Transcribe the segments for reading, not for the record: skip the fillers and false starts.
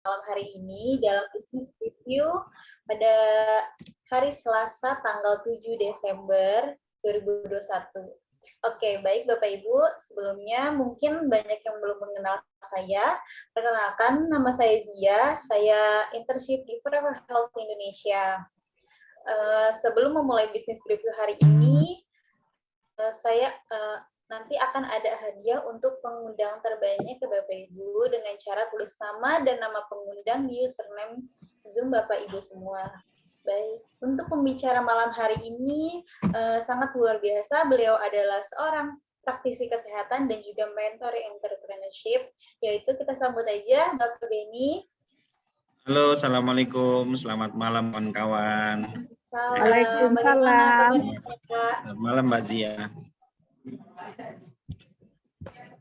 malam hari ini dalam Business Review pada hari Selasa tanggal 7 Desember 2021. Oke, baik Bapak Ibu, sebelumnya mungkin banyak yang belum mengenal saya. Perkenalkan, nama saya Zia, saya internship di Forever Health Indonesia. Sebelum memulai Business Review hari ini, saya nanti akan ada hadiah untuk pengundang terbanyak ke Bapak Ibu dengan cara tulis nama dan nama pengundang di username Zoom Bapak Ibu semua. Baik, untuk pembicara malam hari ini sangat luar biasa. Beliau adalah seorang praktisi kesehatan dan juga mentor entrepreneurship, yaitu kita sambut aja Bapak Beni. Halo, assalamualaikum, selamat malam kawan-kawan. Waalaikumsalam. Selamat malam Mbak Zia.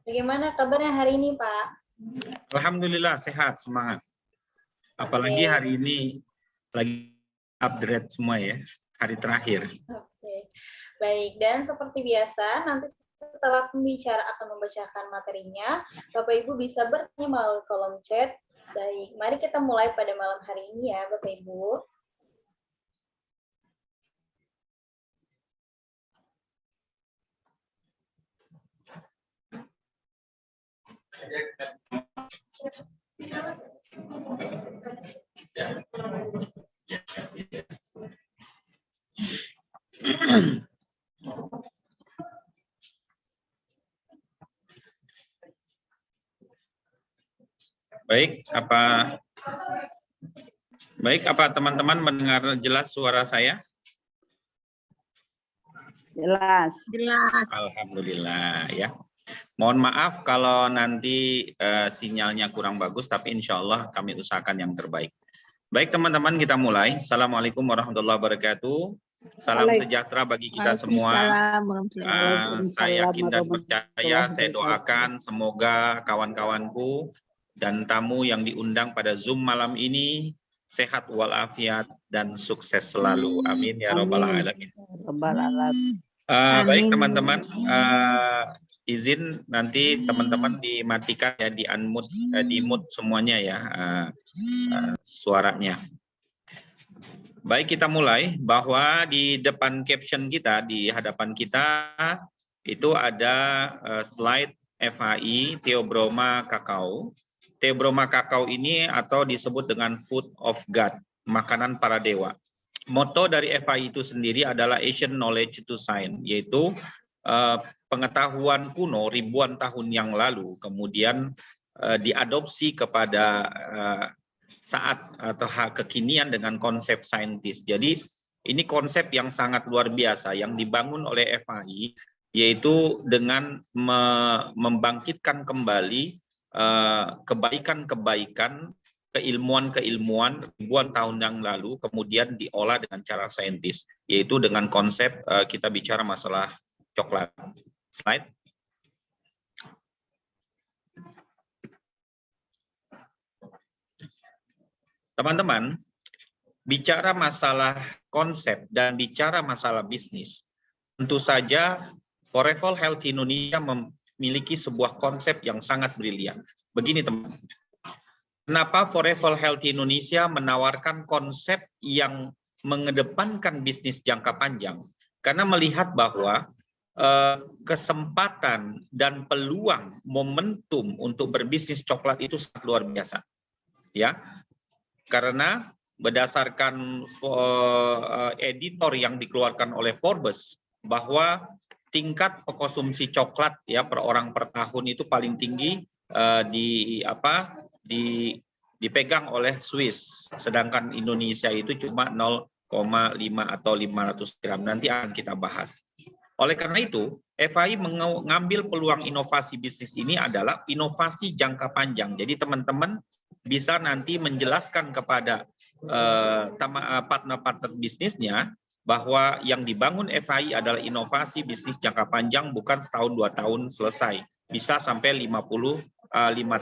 Bagaimana kabarnya hari ini, Pak? Alhamdulillah sehat, semangat. Apalagi hari ini lagi upgrade semua ya, hari terakhir. Oke. Baik, dan seperti biasa nanti setelah pembicara akan membacakan materinya, Bapak Ibu bisa bertanya melalui kolom chat. Baik, mari kita mulai pada malam hari ini ya, Bapak Ibu. Baik, apa teman-teman mendengar jelas suara saya? Jelas. Alhamdulillah ya. Mohon maaf kalau nanti sinyalnya kurang bagus, tapi insya Allah kami usahakan yang terbaik. Baik teman-teman, kita mulai. Assalamualaikum warahmatullahi wabarakatuh. Salam sejahtera bagi kita semua. Saya yakin dan percaya, saya doakan semoga kawan-kawanku dan tamu yang diundang pada Zoom malam ini sehat walafiat dan sukses selalu. Amin ya robbal alamin. Baik teman-teman, izin nanti teman-teman dimatikan ya, di mute semuanya ya suaranya. Baik, kita mulai. Bahwa di depan caption kita, di hadapan kita itu ada slide FHI Theobroma Kakao. Theobroma Kakao ini atau disebut dengan Food of God, makanan para dewa. Moto dari FHI itu sendiri adalah Asian Knowledge to Science, yaitu pengetahuan kuno ribuan tahun yang lalu kemudian diadopsi kepada saat atau kekinian dengan konsep saintis. Jadi ini konsep yang sangat luar biasa yang dibangun oleh FHI, yaitu dengan membangkitkan kembali kebaikan-kebaikan, keilmuan-keilmuan ribuan tahun yang lalu kemudian diolah dengan cara saintis, yaitu dengan konsep kita bicara masalah coklat. Slide. Teman-teman, bicara masalah konsep dan bicara masalah bisnis, tentu saja Forever Health Indonesia memiliki sebuah konsep yang sangat brilian. Begini teman, kenapa Forever Health Indonesia menawarkan konsep yang mengedepankan bisnis jangka panjang? Karena melihat bahwa kesempatan dan peluang momentum untuk berbisnis coklat itu sangat luar biasa. Ya. Karena berdasarkan editor yang dikeluarkan oleh Forbes bahwa tingkat konsumsi coklat ya per orang per tahun itu paling tinggi dipegang oleh Swiss, sedangkan Indonesia itu cuma 0,5 atau 500 gram. Nanti akan kita bahas. Oleh karena itu, FHI mengambil peluang inovasi bisnis ini adalah inovasi jangka panjang. Jadi teman-teman bisa nanti menjelaskan kepada partner-partner bisnisnya bahwa yang dibangun FHI adalah inovasi bisnis jangka panjang, bukan setahun 2 tahun selesai. Bisa sampai 5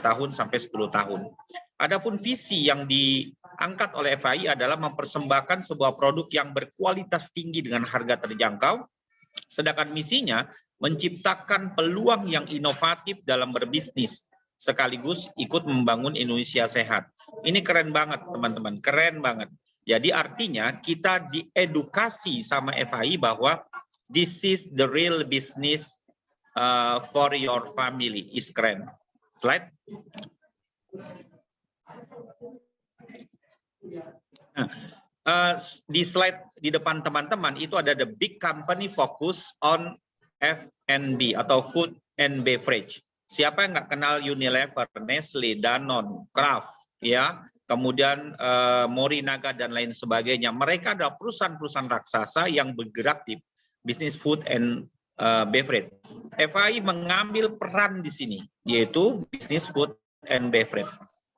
tahun sampai 10 tahun. Adapun visi yang diangkat oleh FHI adalah mempersembahkan sebuah produk yang berkualitas tinggi dengan harga terjangkau, sedangkan misinya menciptakan peluang yang inovatif dalam berbisnis sekaligus ikut membangun Indonesia sehat. Ini keren banget teman-teman, keren banget. Jadi artinya kita diedukasi sama FAI bahwa this is the real business for your family. Is keren. Slide. Nah, di slide di depan teman-teman itu ada the big company focus on F&B atau food and beverage. Siapa yang nggak kenal Unilever, Nestle, Danone, Kraft, ya, kemudian Morinaga dan lain sebagainya. Mereka adalah perusahaan-perusahaan raksasa yang bergerak di bisnis food and beverage. FAI mengambil peran di sini, yaitu bisnis food and beverage.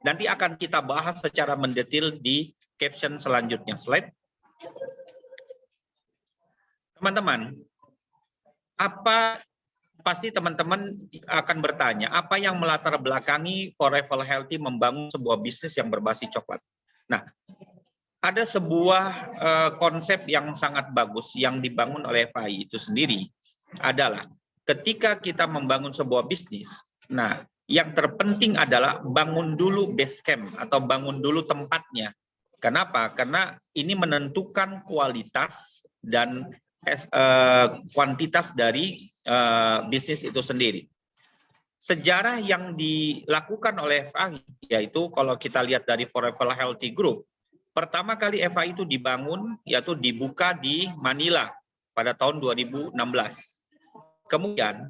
Nanti akan kita bahas secara mendetail di caption selanjutnya. Slide. Teman-teman, pasti teman-teman akan bertanya, apa yang melatar belakangi Forever Healthy membangun sebuah bisnis yang berbasis coklat? Nah, ada sebuah konsep yang sangat bagus yang dibangun oleh FAI itu sendiri adalah ketika kita membangun sebuah bisnis, nah, yang terpenting adalah bangun dulu base camp atau bangun dulu tempatnya. Kenapa? Karena ini menentukan kualitas dan kuantitas dari bisnis itu sendiri. Sejarah yang dilakukan oleh FAI, yaitu kalau kita lihat dari Forever Healthy Group, pertama kali FAI itu dibangun, yaitu dibuka di Manila pada tahun 2016. Kemudian,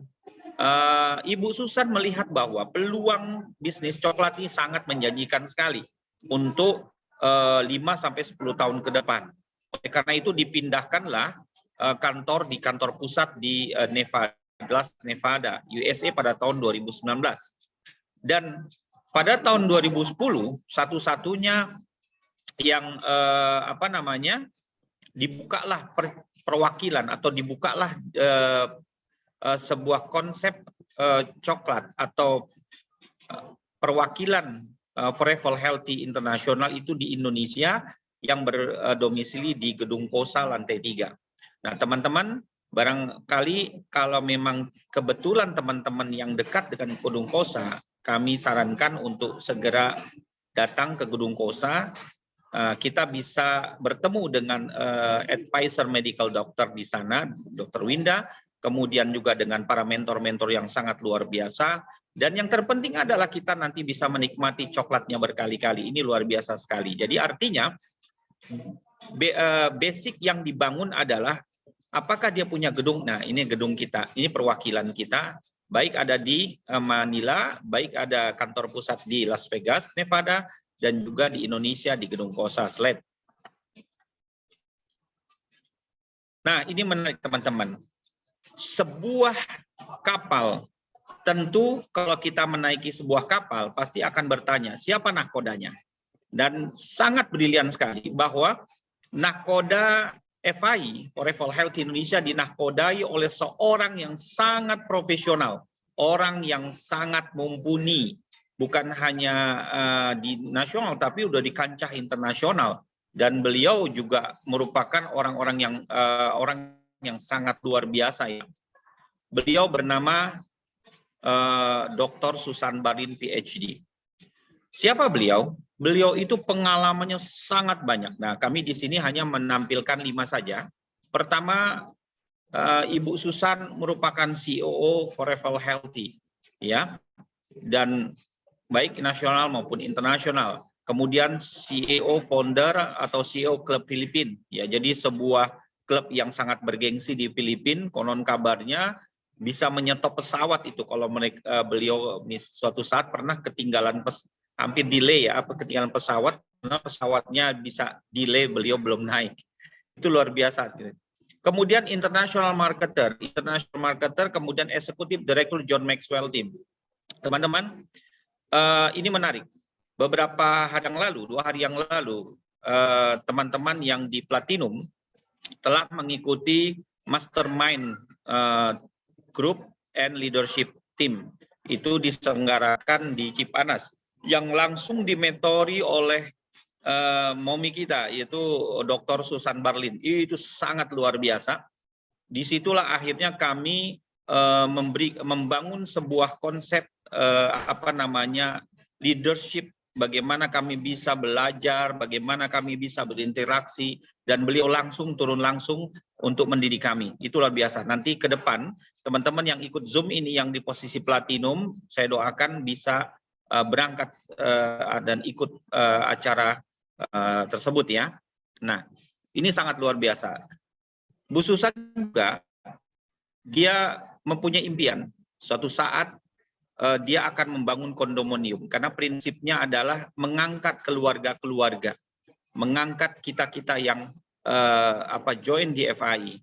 Ibu Susan melihat bahwa peluang bisnis coklat ini sangat menjanjikan sekali untuk 5-10 tahun ke depan. Oleh karena itu dipindahkanlah kantor pusat di Nevada, USA pada tahun 2019. Dan pada tahun 2010 satu-satunya yang dibukalah perwakilan atau dibukalah sebuah konsep coklat atau perwakilan Forever Healthy International itu di Indonesia yang berdomisili di Gedung Kosa lantai 3. Nah, teman-teman, barangkali kalau memang kebetulan teman-teman yang dekat dengan Gedung Kosa, kami sarankan untuk segera datang ke Gedung Kosa. Kita bisa bertemu dengan advisor medical doctor di sana, Dr. Winda, kemudian juga dengan para mentor-mentor yang sangat luar biasa. Dan yang terpenting adalah kita nanti bisa menikmati coklatnya berkali-kali. Ini luar biasa sekali. Jadi artinya basic yang dibangun adalah apakah dia punya gedung. Nah, ini gedung kita, ini perwakilan kita. Baik ada di Manila, baik ada kantor pusat di Las Vegas, Nevada, dan juga di Indonesia di Gedung Kosa. Slide. Nah, ini menarik teman-teman. Sebuah kapal, tentu kalau kita menaiki sebuah kapal pasti akan bertanya siapa nahkodanya. Dan sangat brilian sekali bahwa nahkoda FAI, Forever Healthy Indonesia, dinahkodai oleh seorang yang sangat profesional, orang yang sangat mumpuni, bukan hanya di nasional tapi udah di kancah internasional. Dan beliau juga merupakan orang yang sangat luar biasa ya. Beliau bernama Dr. Susan Barlin PhD. Siapa beliau? Beliau itu pengalamannya sangat banyak. Nah, kami di sini hanya menampilkan 5 saja. Pertama, Ibu Susan merupakan CEO Forever Healthy, ya, dan baik nasional maupun internasional. Kemudian CEO founder atau CEO klub Filipina, ya, jadi sebuah klub yang sangat bergengsi di Filipina. Konon kabarnya bisa menyetop pesawat itu kalau beliau suatu saat pernah ketinggalan hampir delay ya, ketinggalan pesawat, karena pesawatnya bisa delay, beliau belum naik. Itu luar biasa. Kemudian international marketer, kemudian executive director John Maxwell Team. Teman-teman, ini menarik. Beberapa hari yang lalu, 2 hari yang lalu, teman-teman yang di Platinum telah mengikuti Mastermind Group and Leadership Team. Itu diselenggarakan di Cipanas, yang langsung dimentori oleh momi kita, yaitu Dr. Susan Barlin. Itu sangat luar biasa. Disitulah akhirnya kami membangun sebuah konsep leadership, bagaimana kami bisa belajar, bagaimana kami bisa berinteraksi, dan beliau langsung turun langsung untuk mendidik kami. Itu luar biasa. Nanti ke depan teman-teman yang ikut Zoom ini yang di posisi platinum, saya doakan bisa berangkat dan ikut acara tersebut ya. Nah, ini sangat luar biasa. Bu Susan juga dia mempunyai impian suatu saat dia akan membangun kondominium karena prinsipnya adalah mengangkat keluarga-keluarga, mengangkat kita-kita yang join di FAI,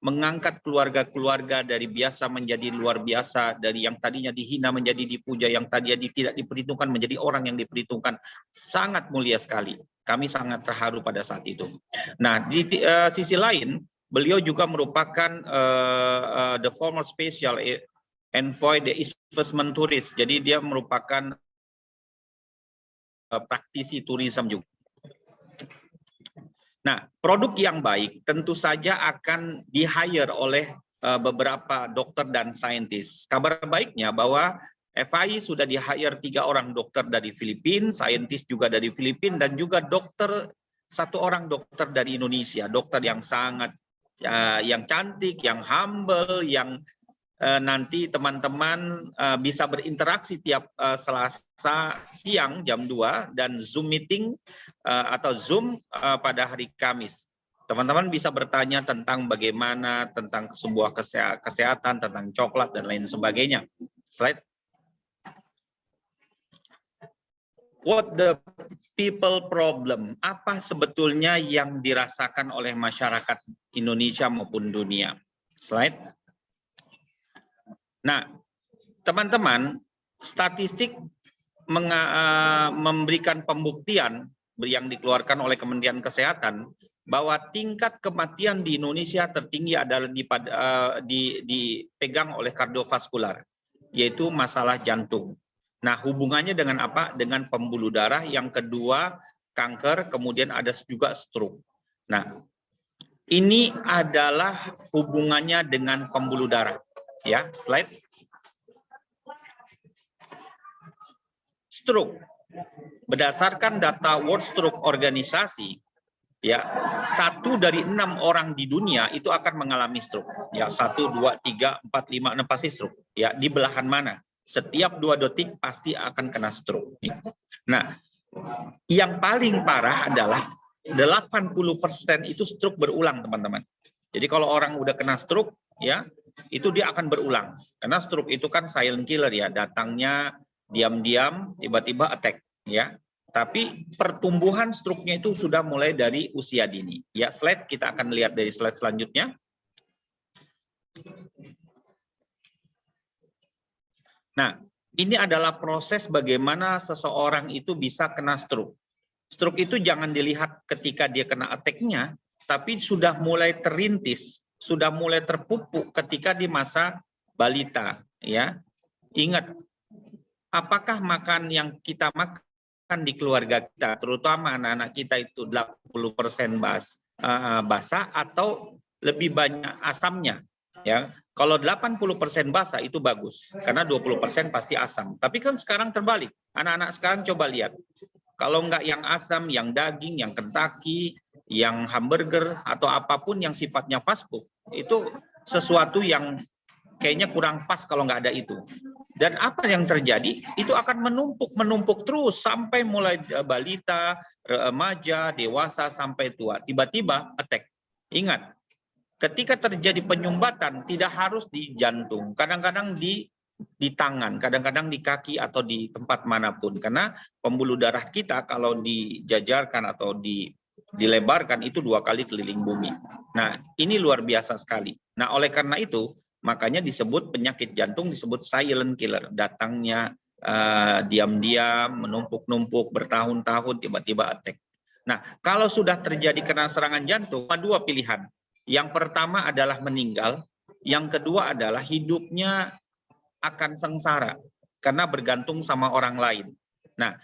mengangkat keluarga-keluarga dari biasa menjadi luar biasa, dari yang tadinya dihina menjadi dipuja, yang tadinya tidak diperhitungkan menjadi orang yang diperhitungkan. Sangat mulia sekali. Kami sangat terharu pada saat itu. Nah, di sisi lain, beliau juga merupakan the former special envoy the investment tourist. Jadi dia merupakan praktisi tourism juga. Nah, produk yang baik tentu saja akan di-hire oleh beberapa dokter dan saintis. Kabar baiknya bahwa FAI sudah di-hire 3 orang dokter dari Filipina, saintis juga dari Filipina, dan juga satu orang dokter dari Indonesia. Dokter yang sangat yang cantik, yang humble, yang nanti teman-teman bisa berinteraksi tiap Selasa siang jam 2 dan Zoom meeting atau Zoom pada hari Kamis. Teman-teman bisa bertanya tentang bagaimana, tentang sebuah kesehatan, tentang coklat dan lain sebagainya. Slide. What the people problem? Apa sebetulnya yang dirasakan oleh masyarakat Indonesia maupun dunia? Slide. Nah, teman-teman, statistik memberikan pembuktian yang dikeluarkan oleh Kementerian Kesehatan bahwa tingkat kematian di Indonesia tertinggi adalah dipegang oleh kardiovaskular, yaitu masalah jantung. Nah, hubungannya dengan apa? Dengan pembuluh darah, yang kedua kanker, kemudian ada juga stroke. Nah, ini adalah hubungannya dengan pembuluh darah. Ya, slide. Stroke. Berdasarkan data World Stroke Organisasi, ya, 1 dari 6 orang di dunia itu akan mengalami stroke. Ya, 1, 2, 3, 4, 5, 6 pasti stroke. Ya, di belahan mana? Setiap 2 detik pasti akan kena stroke. Nah, yang paling parah adalah 80% itu stroke berulang, teman-teman. Jadi kalau orang udah kena stroke, ya, itu dia akan berulang. Karena stroke itu kan silent killer ya, datangnya diam-diam, tiba-tiba attack, ya. Tapi pertumbuhan stroke-nya itu sudah mulai dari usia dini. Ya, slide kita akan lihat dari slide selanjutnya. Nah, ini adalah proses bagaimana seseorang itu bisa kena stroke. Stroke itu jangan dilihat ketika dia kena attack-nya, tapi sudah mulai terintis, sudah mulai terpupuk ketika di masa balita, ya. Ingat, apakah makan yang kita makan di keluarga kita, terutama anak-anak kita itu 80% basah atau lebih banyak asamnya, ya. Kalau 80% basah itu bagus, karena 20% pasti asam. Tapi kan sekarang terbalik. Anak-anak sekarang coba lihat. Kalau enggak yang asam, yang daging, yang Kentucky, yang hamburger, atau apapun yang sifatnya fast food, itu sesuatu yang kayaknya kurang pas kalau nggak ada itu. Dan apa yang terjadi? Itu akan menumpuk terus sampai mulai balita, remaja, dewasa, sampai tua. Tiba-tiba attack. Ingat, ketika terjadi penyumbatan, tidak harus di jantung. Kadang-kadang di tangan, kadang-kadang di kaki atau di tempat manapun. Karena pembuluh darah kita kalau dijajarkan atau dilebarkan itu 2 kali keliling bumi. Nah, ini luar biasa sekali. Nah, oleh karena itu, makanya disebut penyakit jantung disebut silent killer. Datangnya diam-diam, menumpuk-numpuk, bertahun-tahun, tiba-tiba attack. Nah, kalau sudah terjadi kena serangan jantung, ada 2 pilihan. Yang pertama adalah meninggal, yang kedua adalah hidupnya akan sengsara karena bergantung sama orang lain. Nah,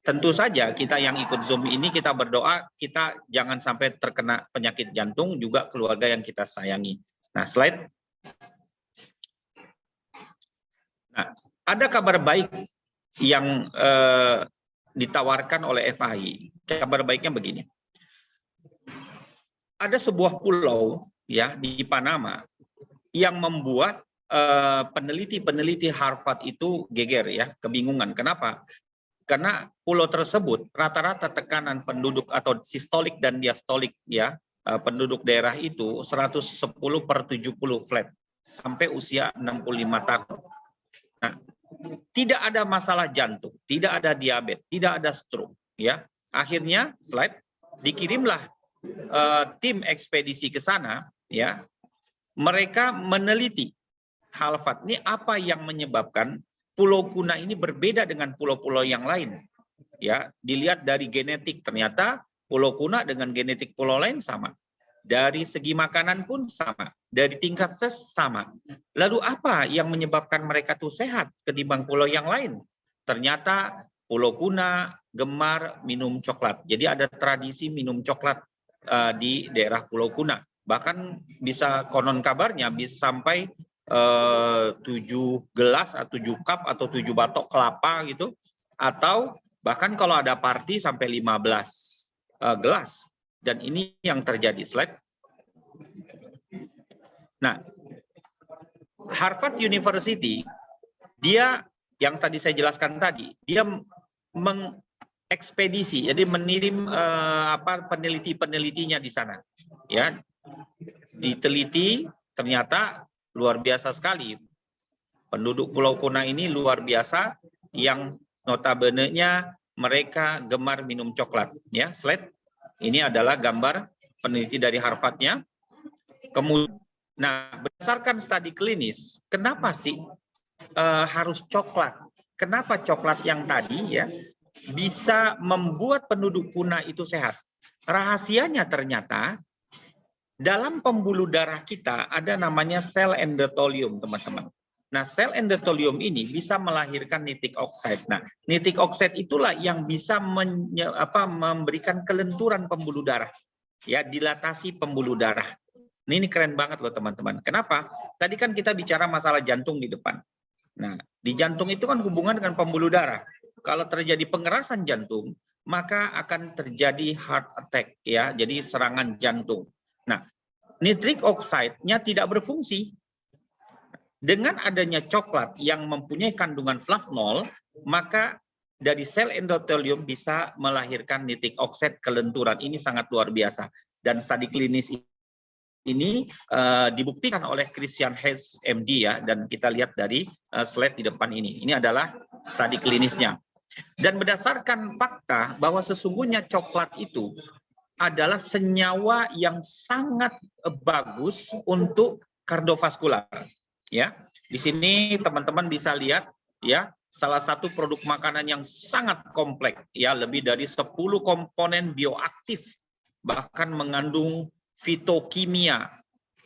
tentu saja kita yang ikut Zoom ini kita berdoa kita jangan sampai terkena penyakit jantung, juga keluarga yang kita sayangi. Nah, slide. Nah, Ada kabar baik yang ditawarkan oleh FAI. Kabar baiknya begini. Ada sebuah pulau ya di Panama yang membuat peneliti-peneliti Harvard itu geger ya, kebingungan. Kenapa? Karena pulau tersebut rata-rata tekanan penduduk atau sistolik dan diastolik ya, penduduk daerah itu 110/70 flat sampai usia 65 tahun. Nah, tidak ada masalah jantung, tidak ada diabetes, tidak ada stroke ya. Akhirnya slide dikirimlah tim ekspedisi ke sana ya. Mereka meneliti Harvard ini apa yang menyebabkan Pulau Kuna ini berbeda dengan pulau-pulau yang lain. Ya, dilihat dari genetik, ternyata Pulau Kuna dengan genetik pulau lain sama. Dari segi makanan pun sama, dari tingkat stres sama. Lalu apa yang menyebabkan mereka tuh sehat ketimbang pulau yang lain? Ternyata Pulau Kuna gemar minum coklat. Jadi ada tradisi minum coklat di daerah Pulau Kuna. Bahkan bisa konon kabarnya bisa sampai 7 gelas atau 7 cup atau 7 batok kelapa gitu, atau bahkan kalau ada party sampai 15 gelas. Dan ini yang terjadi, slide. Nah, Harvard University dia yang tadi saya jelaskan tadi, dia mengekspedisi, jadi mengirim peneliti-penelitinya di sana. Ya, diteliti, ternyata luar biasa sekali. Penduduk Pulau Kuna ini luar biasa, yang notabene-nya mereka gemar minum coklat. Ya, slide. Ini adalah gambar peneliti dari Harvard-nya. Kemudian, nah, berdasarkan studi klinis, kenapa sih harus coklat? Kenapa coklat yang tadi ya bisa membuat penduduk Kuna itu sehat? Rahasianya ternyata dalam pembuluh darah kita ada namanya sel endotelium, teman-teman. Nah, sel endotelium ini bisa melahirkan nitric oxide. Nah, nitric oxide itulah yang bisa memberikan kelenturan pembuluh darah, ya, dilatasi pembuluh darah. Ini keren banget loh, teman-teman. Kenapa? Tadi kan kita bicara masalah jantung di depan. Nah, di jantung itu kan hubungan dengan pembuluh darah. Kalau terjadi pengerasan jantung, maka akan terjadi heart attack, ya, jadi serangan jantung. Nah, nitric oxide-nya tidak berfungsi. Dengan adanya coklat yang mempunyai kandungan flavnol, maka dari sel endotelium bisa melahirkan nitric oxide kelenturan. Ini sangat luar biasa. Dan studi klinis ini dibuktikan oleh Christian Hess MD ya, dan kita lihat dari slide di depan ini. Ini adalah studi klinisnya. Dan berdasarkan fakta bahwa sesungguhnya coklat itu adalah senyawa yang sangat bagus untuk kardiovaskular. Ya, di sini teman-teman bisa lihat ya, salah satu produk makanan yang sangat kompleks ya, lebih dari 10 komponen bioaktif, bahkan mengandung fitokimia,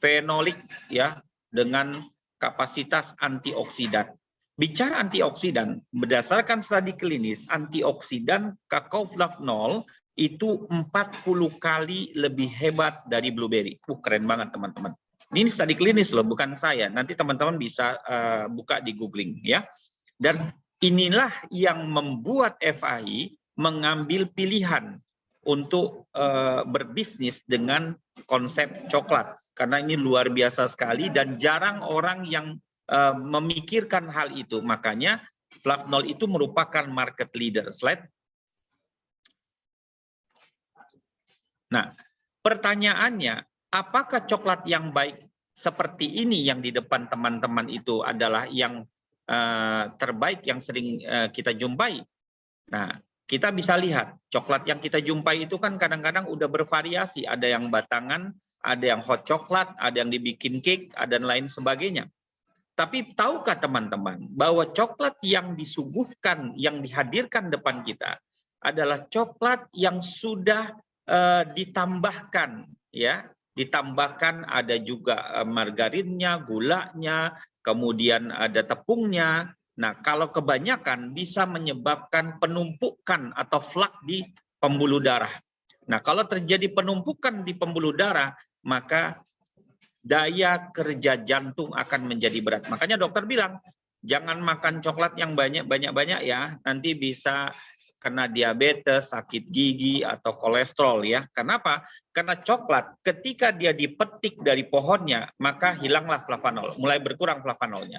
fenolik ya, dengan kapasitas antioksidan. Bicara antioksidan, berdasarkan studi klinis, antioksidan kakao flavnol itu 40 kali lebih hebat dari blueberry. Keren banget, teman-teman. Ini studi klinis loh, bukan saya. Nanti teman-teman bisa buka di googling ya. Dan inilah yang membuat FAI mengambil pilihan untuk berbisnis dengan konsep coklat. Karena ini luar biasa sekali dan jarang orang yang memikirkan hal itu. Makanya flavnol itu merupakan market leader. Slide. Nah, pertanyaannya, apakah coklat yang baik seperti ini yang di depan teman-teman itu adalah yang terbaik yang sering kita jumpai? Nah, kita bisa lihat coklat yang kita jumpai itu kan kadang-kadang udah bervariasi. Ada yang batangan, ada yang hot coklat, ada yang dibikin cake, dan lain sebagainya. Tapi tahukah teman-teman bahwa coklat yang disuguhkan, yang dihadirkan depan kita adalah coklat yang sudah ditambahkan, ya, ditambahkan ada juga margarinnya, gulanya, kemudian ada tepungnya. Nah, kalau kebanyakan bisa menyebabkan penumpukan atau flak di pembuluh darah. Nah, kalau terjadi penumpukan di pembuluh darah, maka daya kerja jantung akan menjadi berat. Makanya dokter bilang, Jangan makan coklat yang banyak-banyak ya, nanti bisa kena diabetes, sakit gigi, atau kolesterol ya. Kenapa? Karena coklat ketika dia dipetik dari pohonnya, maka hilanglah flavanol, mulai berkurang flavanolnya.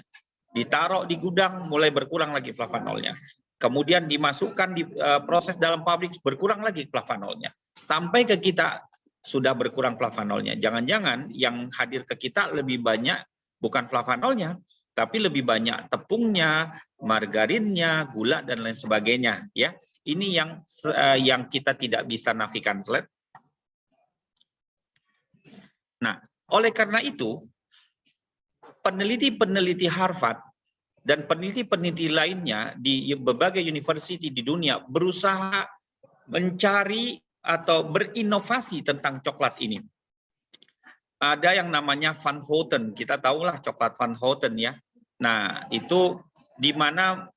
Ditaruh di gudang, mulai berkurang lagi flavanolnya. Kemudian dimasukkan di proses dalam pabrik, berkurang lagi flavanolnya. Sampai ke kita sudah berkurang flavanolnya. Jangan-jangan yang hadir ke kita lebih banyak bukan flavanolnya, tapi lebih banyak tepungnya, margarinnya, gula, dan lain sebagainya. Ya, ini yang kita tidak bisa nafikan. Slide. Nah, oleh karena itu, peneliti-peneliti Harvard dan peneliti-peneliti lainnya di berbagai university di dunia berusaha mencari atau berinovasi tentang coklat ini. Ada yang namanya Van Houten, kita tahulah coklat Van Houten ya. Nah, itu di mana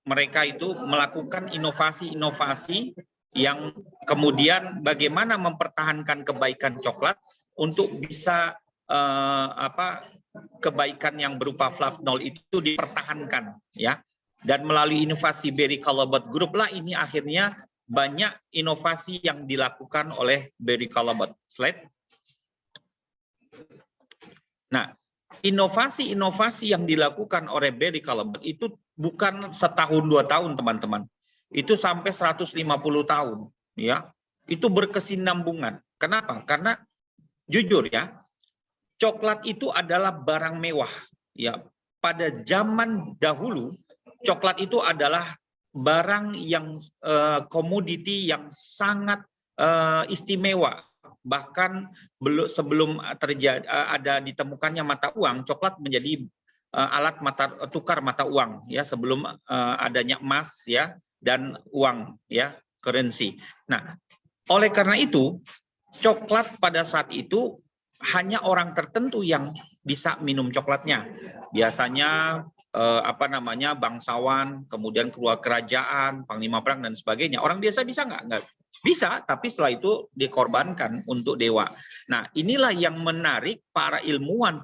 mereka itu melakukan inovasi-inovasi yang kemudian bagaimana mempertahankan kebaikan coklat untuk bisa kebaikan yang berupa flavanol itu dipertahankan ya. Dan melalui inovasi Barry Callebaut Group lah ini akhirnya banyak inovasi yang dilakukan oleh Barry Callebaut. Slide. Nah, inovasi-inovasi yang dilakukan oleh Barry Callebaut itu bukan setahun 2 tahun, teman-teman. Itu sampai 150 tahun, ya. Itu berkesinambungan. Kenapa? Karena jujur ya, coklat itu adalah barang mewah, ya. Pada zaman dahulu, coklat itu adalah barang yang komoditi yang sangat istimewa. Bahkan sebelum ada ditemukannya mata uang, coklat menjadi alat tukar mata uang ya, sebelum adanya emas ya dan uang ya, currency. Nah, oleh karena itu coklat pada saat itu hanya orang tertentu yang bisa minum coklatnya. Biasanya bangsawan, kemudian keluar kerajaan, panglima perang dan sebagainya. Orang biasa bisa nggak? Bisa, tapi setelah itu dikorbankan untuk dewa. Nah, inilah yang menarik para ilmuwan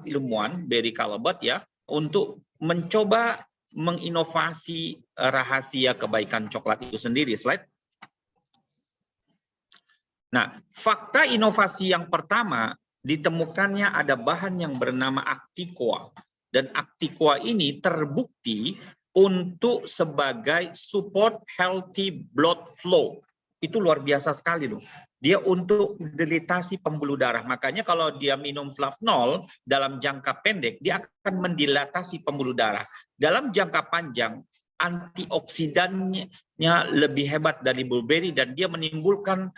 Barry Callebaut ya untuk mencoba menginovasi rahasia kebaikan coklat itu sendiri. Slide. Nah, fakta inovasi yang pertama, ditemukannya ada bahan yang bernama acticoa. Dan acticoa ini terbukti untuk sebagai support healthy blood flow. Itu luar biasa sekali loh. Dia untuk dilatasi pembuluh darah. Makanya kalau dia minum flavanol dalam jangka pendek, dia akan mendilatasi pembuluh darah. Dalam jangka panjang, antioksidannya lebih hebat dari blueberry dan dia menimbulkan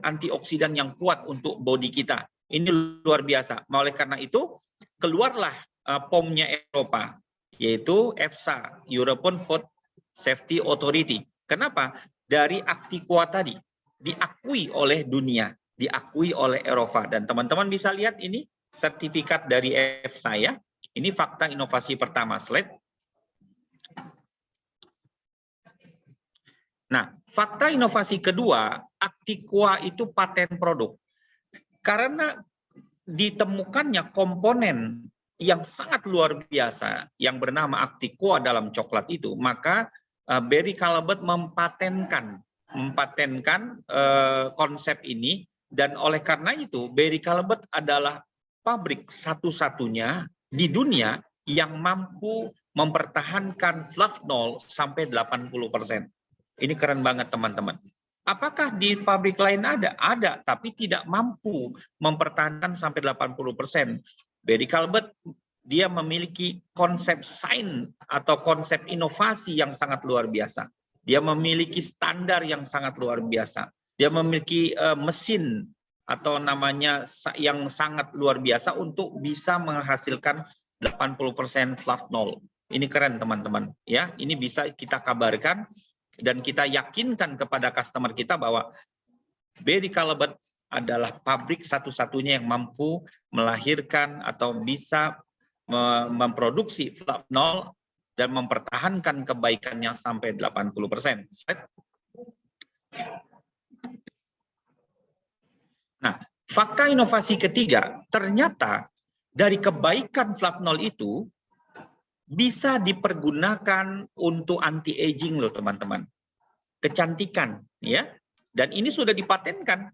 antioksidan yang kuat untuk bodi kita. Ini luar biasa. Oleh karena itu, keluarlah POM-nya Eropa, yaitu EFSA, European Food Safety Authority. Kenapa? Dari acticoa tadi diakui oleh dunia, diakui oleh Eropa, dan teman-teman bisa lihat ini sertifikat dari EFSA ya. Ini fakta inovasi pertama. Slide. Nah, fakta inovasi kedua, acticoa itu paten produk. Karena ditemukannya komponen yang sangat luar biasa yang bernama acticoa dalam coklat itu, maka Barry Callebaut mempatenkan konsep ini, dan oleh karena itu Barry Callebaut adalah pabrik satu-satunya di dunia yang mampu mempertahankan flavanol sampai 80%. Ini keren banget teman-teman. Apakah di pabrik lain ada? Ada, tapi tidak mampu mempertahankan sampai 80%. Barry Callebaut dia memiliki konsep sains atau konsep inovasi yang sangat luar biasa. Dia memiliki standar yang sangat luar biasa. Dia memiliki mesin atau namanya yang sangat luar biasa untuk bisa menghasilkan 80% flavanol. Ini keren teman-teman ya. Ini bisa kita kabarkan dan kita yakinkan kepada customer kita bahwa Barry Callebaut adalah pabrik satu-satunya yang mampu melahirkan atau bisa memproduksi flavanol dan mempertahankan kebaikannya sampai 80%. Nah, fakta inovasi ketiga, ternyata dari kebaikan flavanol itu bisa dipergunakan untuk anti aging loh teman-teman. Kecantikan ya. Dan ini sudah dipatenkan,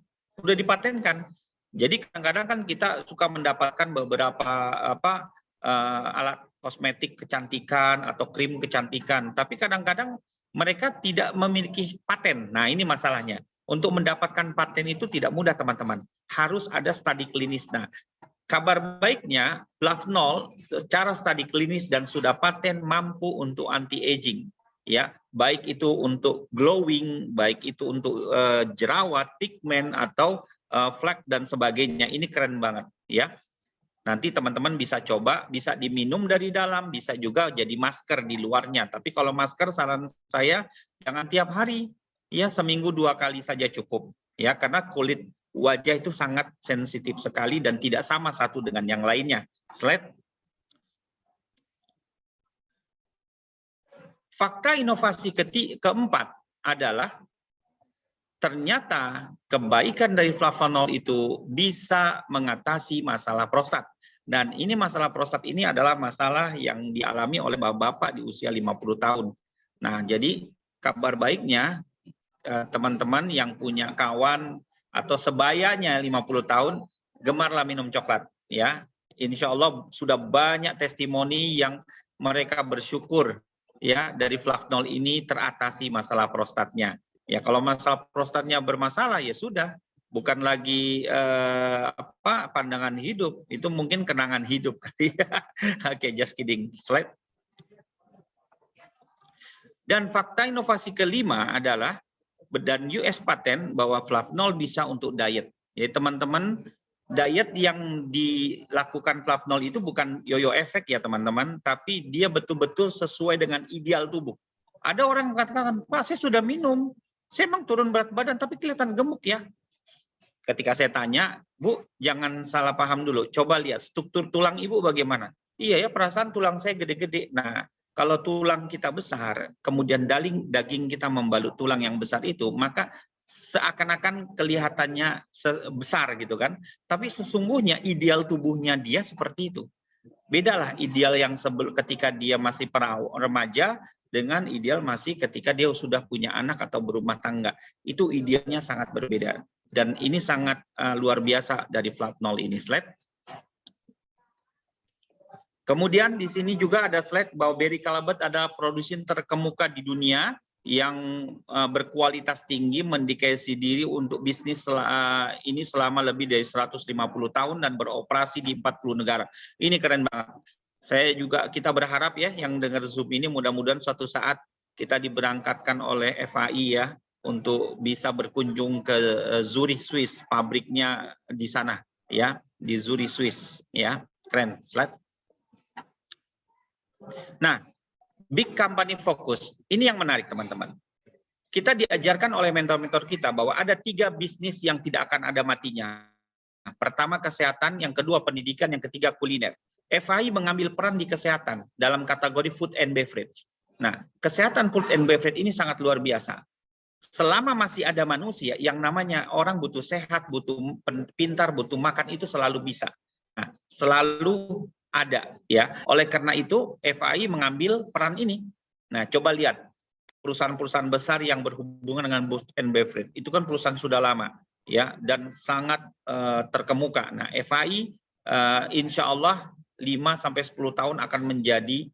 Jadi kadang-kadang kan kita suka mendapatkan beberapa alat kosmetik kecantikan atau krim kecantikan, tapi kadang-kadang mereka tidak memiliki paten. Nah, ini masalahnya. Untuk mendapatkan paten itu tidak mudah, teman-teman. Harus ada studi klinis. Nah, kabar baiknya, Flavnol secara studi klinis dan sudah paten mampu untuk anti-aging. Ya, baik itu untuk glowing, baik itu untuk jerawat, pigmen, atau flek dan sebagainya. Ini keren banget. Ya, nanti teman-teman bisa coba, bisa diminum dari dalam, bisa juga jadi masker di luarnya. Tapi kalau masker saran saya jangan tiap hari. Ya, seminggu 2 kali saja cukup. Ya, karena kulit wajah itu sangat sensitif sekali dan tidak sama satu dengan yang lainnya. Slide. Fakta inovasi keempat adalah ternyata kebaikan dari flavonol itu bisa mengatasi masalah prostat. Dan ini masalah prostat ini adalah masalah yang dialami oleh bapak-bapak di usia 50 tahun. Nah, jadi kabar baiknya teman-teman yang punya kawan atau sebayanya 50 tahun, gemarlah minum coklat. Ya, insya Allah sudah banyak testimoni yang mereka bersyukur ya dari Flavnol ini teratasi masalah prostatnya. Ya, kalau masalah prostatnya bermasalah ya sudah, bukan lagi pandangan hidup, itu mungkin kenangan hidup kali ya. Oke, just kidding. Slide. Dan fakta inovasi kelima adalah dan US patent bahwa Flavnol bisa untuk diet. Jadi teman-teman, diet yang dilakukan Flavnol itu bukan yoyo efek ya teman-teman, tapi dia betul-betul sesuai dengan ideal tubuh. Ada orang mengatakan, Pak, saya sudah minum, saya memang turun berat badan, tapi kelihatan gemuk ya. Ketika saya tanya, Bu, jangan salah paham dulu, coba lihat struktur tulang Ibu bagaimana. Iya ya, perasaan tulang saya gede-gede. Nah, kalau tulang kita besar, kemudian daging kita membalut tulang yang besar itu, maka seakan-akan kelihatannya besar gitu kan. Tapi sesungguhnya ideal tubuhnya dia seperti itu. Bedalah ideal yang ketika dia masih remaja dengan ideal masih ketika dia sudah punya anak atau berumah tangga. Itu idealnya sangat berbeda. Dan ini sangat luar biasa dari Flavnol ini. Slide. Kemudian di sini juga ada slide bahwa Barry Callebaut ada produsen terkemuka di dunia yang berkualitas tinggi, mendedikasi diri untuk bisnis ini selama lebih dari 150 tahun dan beroperasi di 40 negara. Ini keren banget. Kita berharap ya yang dengar Zoom ini mudah-mudahan suatu saat kita diberangkatkan oleh FAI ya untuk bisa berkunjung ke Zurich, Swiss, pabriknya di sana ya, di Zurich, Swiss ya. Keren. Slide. Nah, big company focus, ini yang menarik teman-teman. Kita diajarkan oleh mentor-mentor kita bahwa ada 3 bisnis yang tidak akan ada matinya. Pertama kesehatan, yang kedua pendidikan, yang ketiga kuliner. FAI mengambil peran di kesehatan dalam kategori food and beverage. Nah, kesehatan food and beverage ini sangat luar biasa. Selama masih ada manusia yang namanya orang butuh sehat, butuh pintar, butuh makan, itu selalu bisa. Nah, selalu ada ya. Oleh karena itu FAI mengambil peran ini. Nah, coba lihat perusahaan-perusahaan besar yang berhubungan dengan food and beverage itu kan perusahaan sudah lama ya dan sangat terkemuka. Nah, FAI insya Allah 5-10 tahun akan menjadi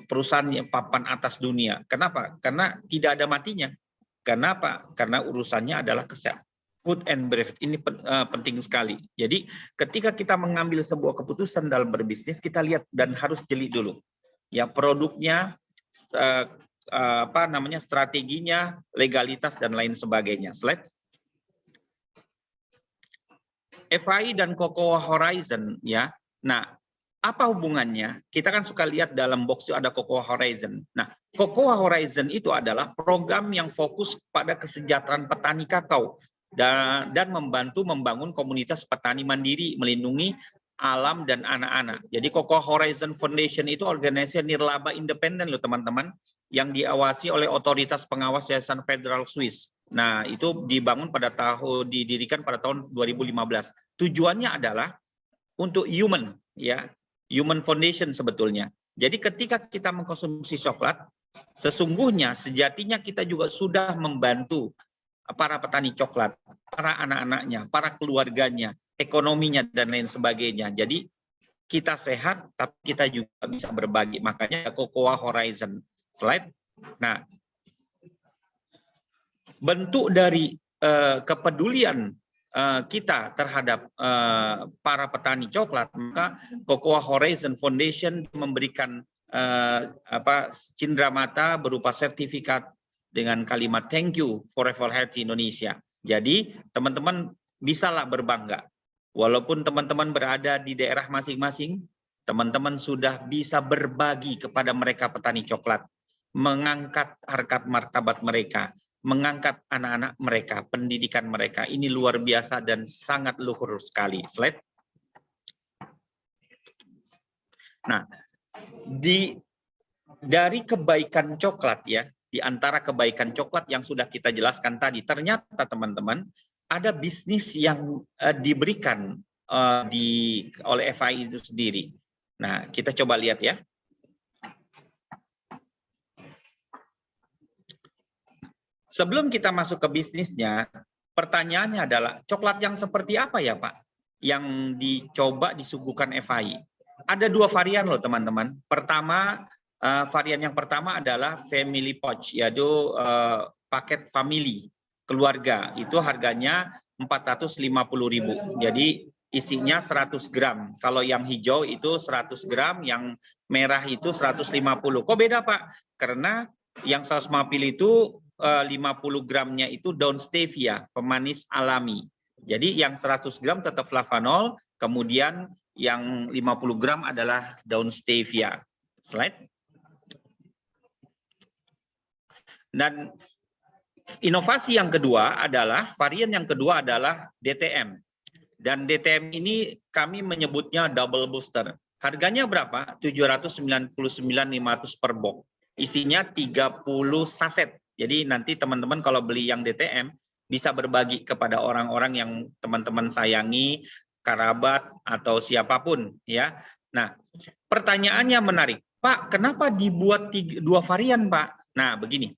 perusahaan yang papan atas dunia. Kenapa? Karena tidak ada matinya. Kenapa? Karena urusannya adalah kesehatan. Food and beverage ini penting sekali. Jadi ketika kita mengambil sebuah keputusan dalam berbisnis, kita lihat dan harus jeli dulu. Ya, produknya, strateginya, legalitas dan lain sebagainya. Slide. FAI dan Cocoa Horizon ya. Nah, apa hubungannya? Kita kan suka lihat dalam box itu ada Cocoa Horizon. Nah, Cocoa Horizon itu adalah program yang fokus pada kesejahteraan petani kakao dan membantu membangun komunitas petani mandiri, melindungi alam dan anak-anak. Jadi Cocoa Horizon Foundation itu organisasi nirlaba independen loh teman-teman, yang diawasi oleh otoritas pengawas Yayasan Federal Swiss. Nah, itu didirikan pada tahun 2015. Tujuannya adalah untuk human ya, human foundation sebetulnya. Jadi ketika kita mengkonsumsi coklat, sesungguhnya sejatinya kita juga sudah membantu para petani coklat, para anak-anaknya, para keluarganya, ekonominya, dan lain sebagainya. Jadi kita sehat, tapi kita juga bisa berbagi. Makanya Cocoa Horizon. Slide. Nah, bentuk dari kepedulian kita terhadap para petani coklat, maka Cocoa Horizon Foundation memberikan cindramata berupa sertifikat dengan kalimat thank you Forever Healthy Indonesia. Jadi teman-teman bisalah berbangga. Walaupun teman-teman berada di daerah masing-masing, teman-teman sudah bisa berbagi kepada mereka petani coklat, mengangkat harkat martabat mereka, mengangkat anak-anak mereka, pendidikan mereka. Ini luar biasa dan sangat luhur sekali. Slide. Nah, dari kebaikan coklat ya, di antara kebaikan coklat yang sudah kita jelaskan tadi, ternyata teman-teman ada bisnis yang diberikan oleh FAI itu sendiri. Nah, kita coba lihat ya. Sebelum kita masuk ke bisnisnya, pertanyaannya adalah coklat yang seperti apa ya Pak yang dicoba disuguhkan FAI? Ada 2 varian loh teman-teman. Pertama, varian yang pertama adalah family pouch, yaitu paket family keluarga. Itu harganya 450.000. Jadi isinya 100 gram. Kalau yang hijau itu 100 gram, yang merah itu 150. Kok beda Pak? Karena yang 150 itu 50 gramnya itu daun stevia, pemanis alami. Jadi yang 100 gram tetap flavanol, kemudian yang 50 gram adalah daun stevia. Slide. Dan inovasi yang kedua adalah, varian yang kedua adalah DTM. Dan DTM ini kami menyebutnya double booster. Harganya berapa? 799.500 per box. Isinya 30 saset. Jadi nanti teman-teman kalau beli yang DTM bisa berbagi kepada orang-orang yang teman-teman sayangi, kerabat atau siapapun ya. Nah, pertanyaannya menarik. Pak, kenapa dibuat 2 varian, Pak? Nah, begini.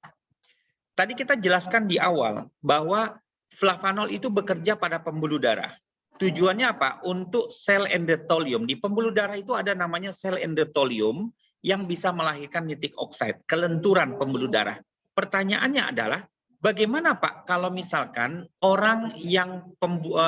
Tadi kita jelaskan di awal bahwa flavanol itu bekerja pada pembuluh darah. Tujuannya apa? Untuk sel endotelium. Di pembuluh darah itu ada namanya sel endotelium yang bisa melahirkan nitric oxide, kelenturan pembuluh darah. Pertanyaannya adalah, bagaimana Pak kalau misalkan orang yang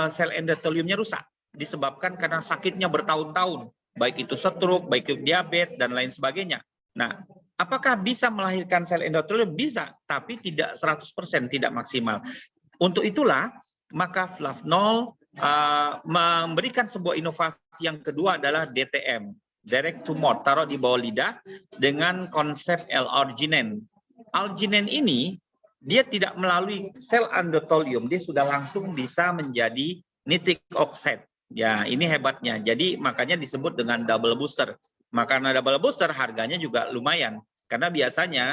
sel endoteliumnya rusak disebabkan karena sakitnya bertahun-tahun, baik itu stroke, baik itu diabetes dan lain sebagainya. Nah, apakah bisa melahirkan sel endotelium? Bisa, tapi tidak 100%, tidak maksimal. Untuk itulah maka flavanol memberikan sebuah inovasi yang kedua adalah DTM, direct to mouth, taruh di bawah lidah dengan konsep L-arginine. Arginine ini dia tidak melalui sel endotelium, dia sudah langsung bisa menjadi nitric oxide. Ya, ini hebatnya. Jadi makanya disebut dengan double booster. Makanya double booster harganya juga lumayan. Karena biasanya,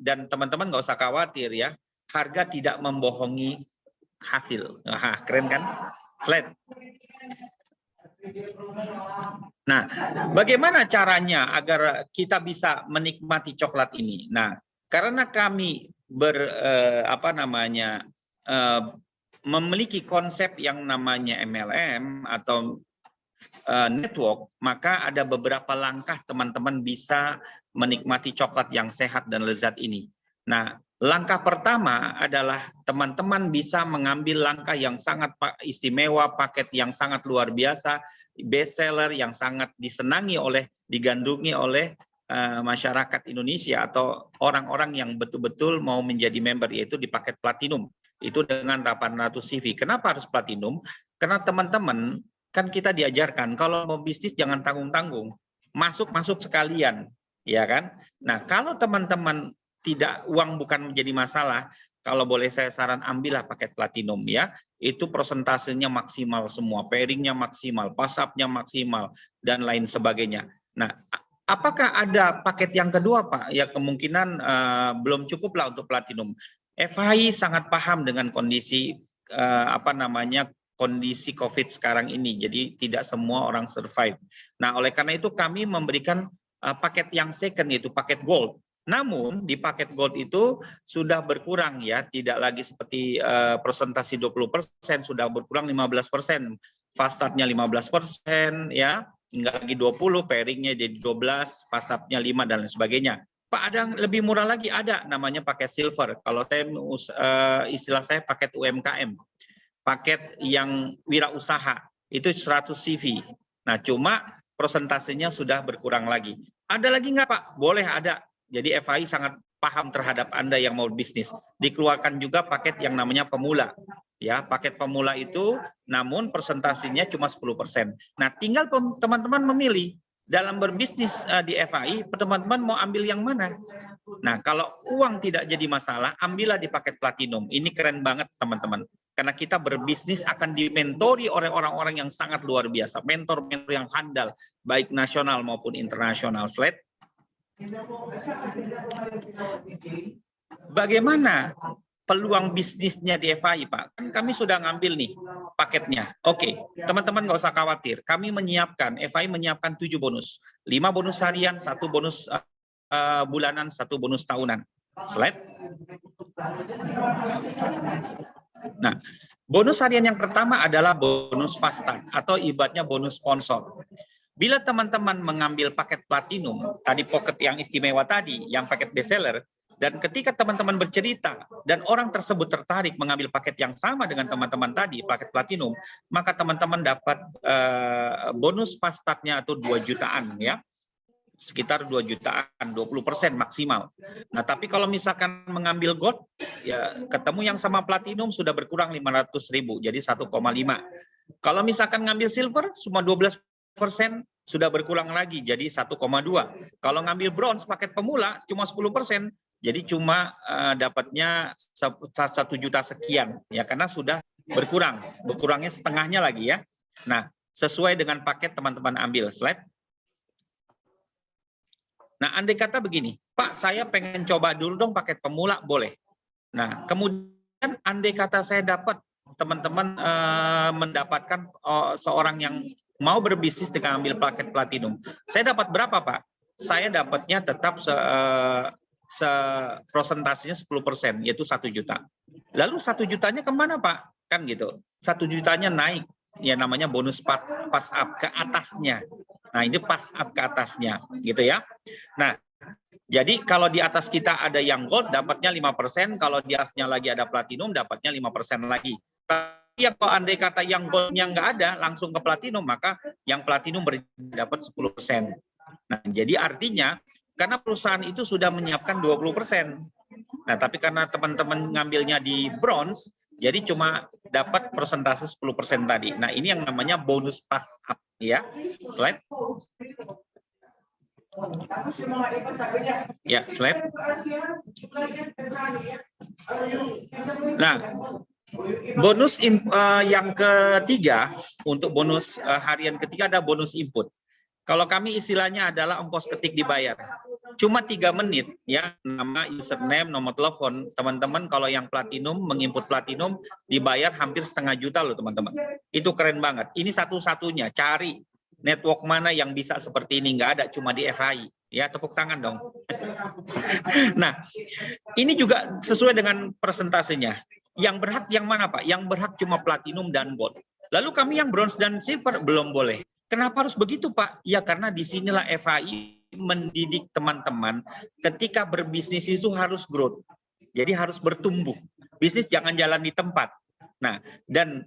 dan teman-teman nggak usah khawatir ya, harga tidak membohongi hasil. Nah, keren kan? Slide. Nah, bagaimana caranya agar kita bisa menikmati coklat ini? Nah, karena kami memiliki konsep yang namanya MLM atau network, maka ada beberapa langkah teman-teman bisa menikmati coklat yang sehat dan lezat ini. Nah, langkah pertama adalah teman-teman bisa mengambil langkah yang sangat istimewa, paket yang sangat luar biasa, best seller yang sangat digandrungi oleh masyarakat Indonesia atau orang-orang yang betul-betul mau menjadi member, yaitu di paket platinum. Itu dengan 800 CV. Kenapa harus platinum? Karena teman-teman kan kita diajarkan kalau mau bisnis jangan tanggung-tanggung, masuk sekalian, ya kan? Nah, kalau teman-teman uang bukan menjadi masalah, kalau boleh saya saran ambillah paket platinum ya. Itu persentasenya maksimal semua, pairingnya maksimal, pasapnya maksimal dan lain sebagainya. Nah, apakah ada paket yang kedua Pak? Ya kemungkinan belum cukup lah untuk platinum. FAI sangat paham dengan kondisi kondisi COVID sekarang ini. Jadi tidak semua orang survive. Nah, oleh karena itu kami memberikan paket yang second, yaitu paket gold. Namun di paket gold itu sudah berkurang ya, tidak lagi seperti presentasi 20%, sudah berkurang 15%. Fast startnya 15% ya, enggak lagi 20, pairingnya jadi 12, fast up-nya 5 dan lain sebagainya. Pak, ada yang lebih murah lagi, ada namanya paket silver. Kalau saya istilah saya paket UMKM. Paket yang wirausaha itu 100 CV. Nah, cuma persentasenya sudah berkurang lagi. Ada lagi nggak Pak? Boleh, ada. Jadi FAI sangat paham terhadap Anda yang mau bisnis. Dikeluarkan juga paket yang namanya pemula. Ya, paket pemula itu namun presentasinya cuma 10%. Nah, tinggal teman-teman memilih dalam berbisnis di FAI, teman-teman mau ambil yang mana? Nah, kalau uang tidak jadi masalah, ambillah di paket platinum. Ini keren banget, teman-teman. Karena kita berbisnis akan dimentori oleh orang-orang yang sangat luar biasa. Mentor-mentor yang handal, baik nasional maupun internasional. Slide. Bagaimana peluang bisnisnya di FAI, Pak? Kan kami sudah ngambil nih paketnya. Oke, teman-teman nggak usah khawatir. Kami menyiapkan, FAI menyiapkan 7 bonus. 5 bonus harian, 1 bonus bulanan, 1 bonus tahunan. Slide. Nah, bonus harian yang pertama adalah bonus fast start atau ibaratnya bonus sponsor. Bila teman-teman mengambil paket platinum, tadi pocket yang istimewa tadi, yang paket bestseller, dan ketika teman-teman bercerita dan orang tersebut tertarik mengambil paket yang sama dengan teman-teman tadi, paket platinum, maka teman-teman dapat bonus fast start-nya atau 2 jutaan ya. Sekitar 2 jutaan, 20% maksimal. Nah, tapi kalau misalkan mengambil gold, ya ketemu yang sama platinum sudah berkurang 500.000, jadi 1,5. Kalau misalkan ngambil silver, cuma 12%, sudah berkurang lagi, jadi 1,2. Kalau ngambil bronze paket pemula, cuma 10%, jadi cuma dapatnya 1 juta sekian, ya karena sudah berkurangnya setengahnya lagi ya. Nah, sesuai dengan paket teman-teman ambil. Slide. Nah, andai kata begini, Pak, saya pengen coba dulu dong paket pemula, boleh. Nah, kemudian andai kata saya dapat, teman-teman mendapatkan seorang yang mau berbisnis dengan ambil paket platinum. Saya dapat berapa, Pak? Saya dapatnya tetap presentasinya 10%, yaitu 1 juta. Lalu 1 jutanya kemana, Pak? Kan gitu. 1 jutanya naik, ya namanya bonus pass up ke atasnya. Nah, ini pass up ke atasnya, gitu ya. Nah, jadi kalau di atas kita ada yang gold, dapatnya 5%. Kalau di atasnya lagi ada platinum, dapatnya 5% lagi. Tapi ya kalau andai kata yang goldnya nggak ada, langsung ke platinum, maka yang platinum dapat 10%. Nah, jadi artinya, karena perusahaan itu sudah menyiapkan 20%. Nah, tapi karena teman-teman ngambilnya di bronze, jadi cuma dapat persentase 10% tadi. Nah, ini yang namanya bonus pass up ya. Slide. Ya, slide. Nah, bonus yang ketiga, untuk bonus harian ketiga ada bonus input. Kalau kami istilahnya adalah ongkos ketik dibayar. Cuma 3 menit ya, nama, username, nomor telepon. Teman-teman kalau yang platinum, menginput platinum dibayar hampir 1,5 juta loh teman-teman. Itu keren banget. Ini satu-satunya, cari network mana yang bisa seperti ini, nggak ada, cuma di FAI. Ya, tepuk tangan dong. Nah, ini juga sesuai dengan presentasinya. Yang berhak yang mana, Pak? Yang berhak cuma platinum dan gold. Lalu kami yang bronze dan silver belum boleh. Kenapa harus begitu, Pak? Ya, karena disinilah FAI mendidik teman-teman ketika berbisnis itu harus growth. Jadi harus bertumbuh. Bisnis jangan jalan di tempat. Nah, dan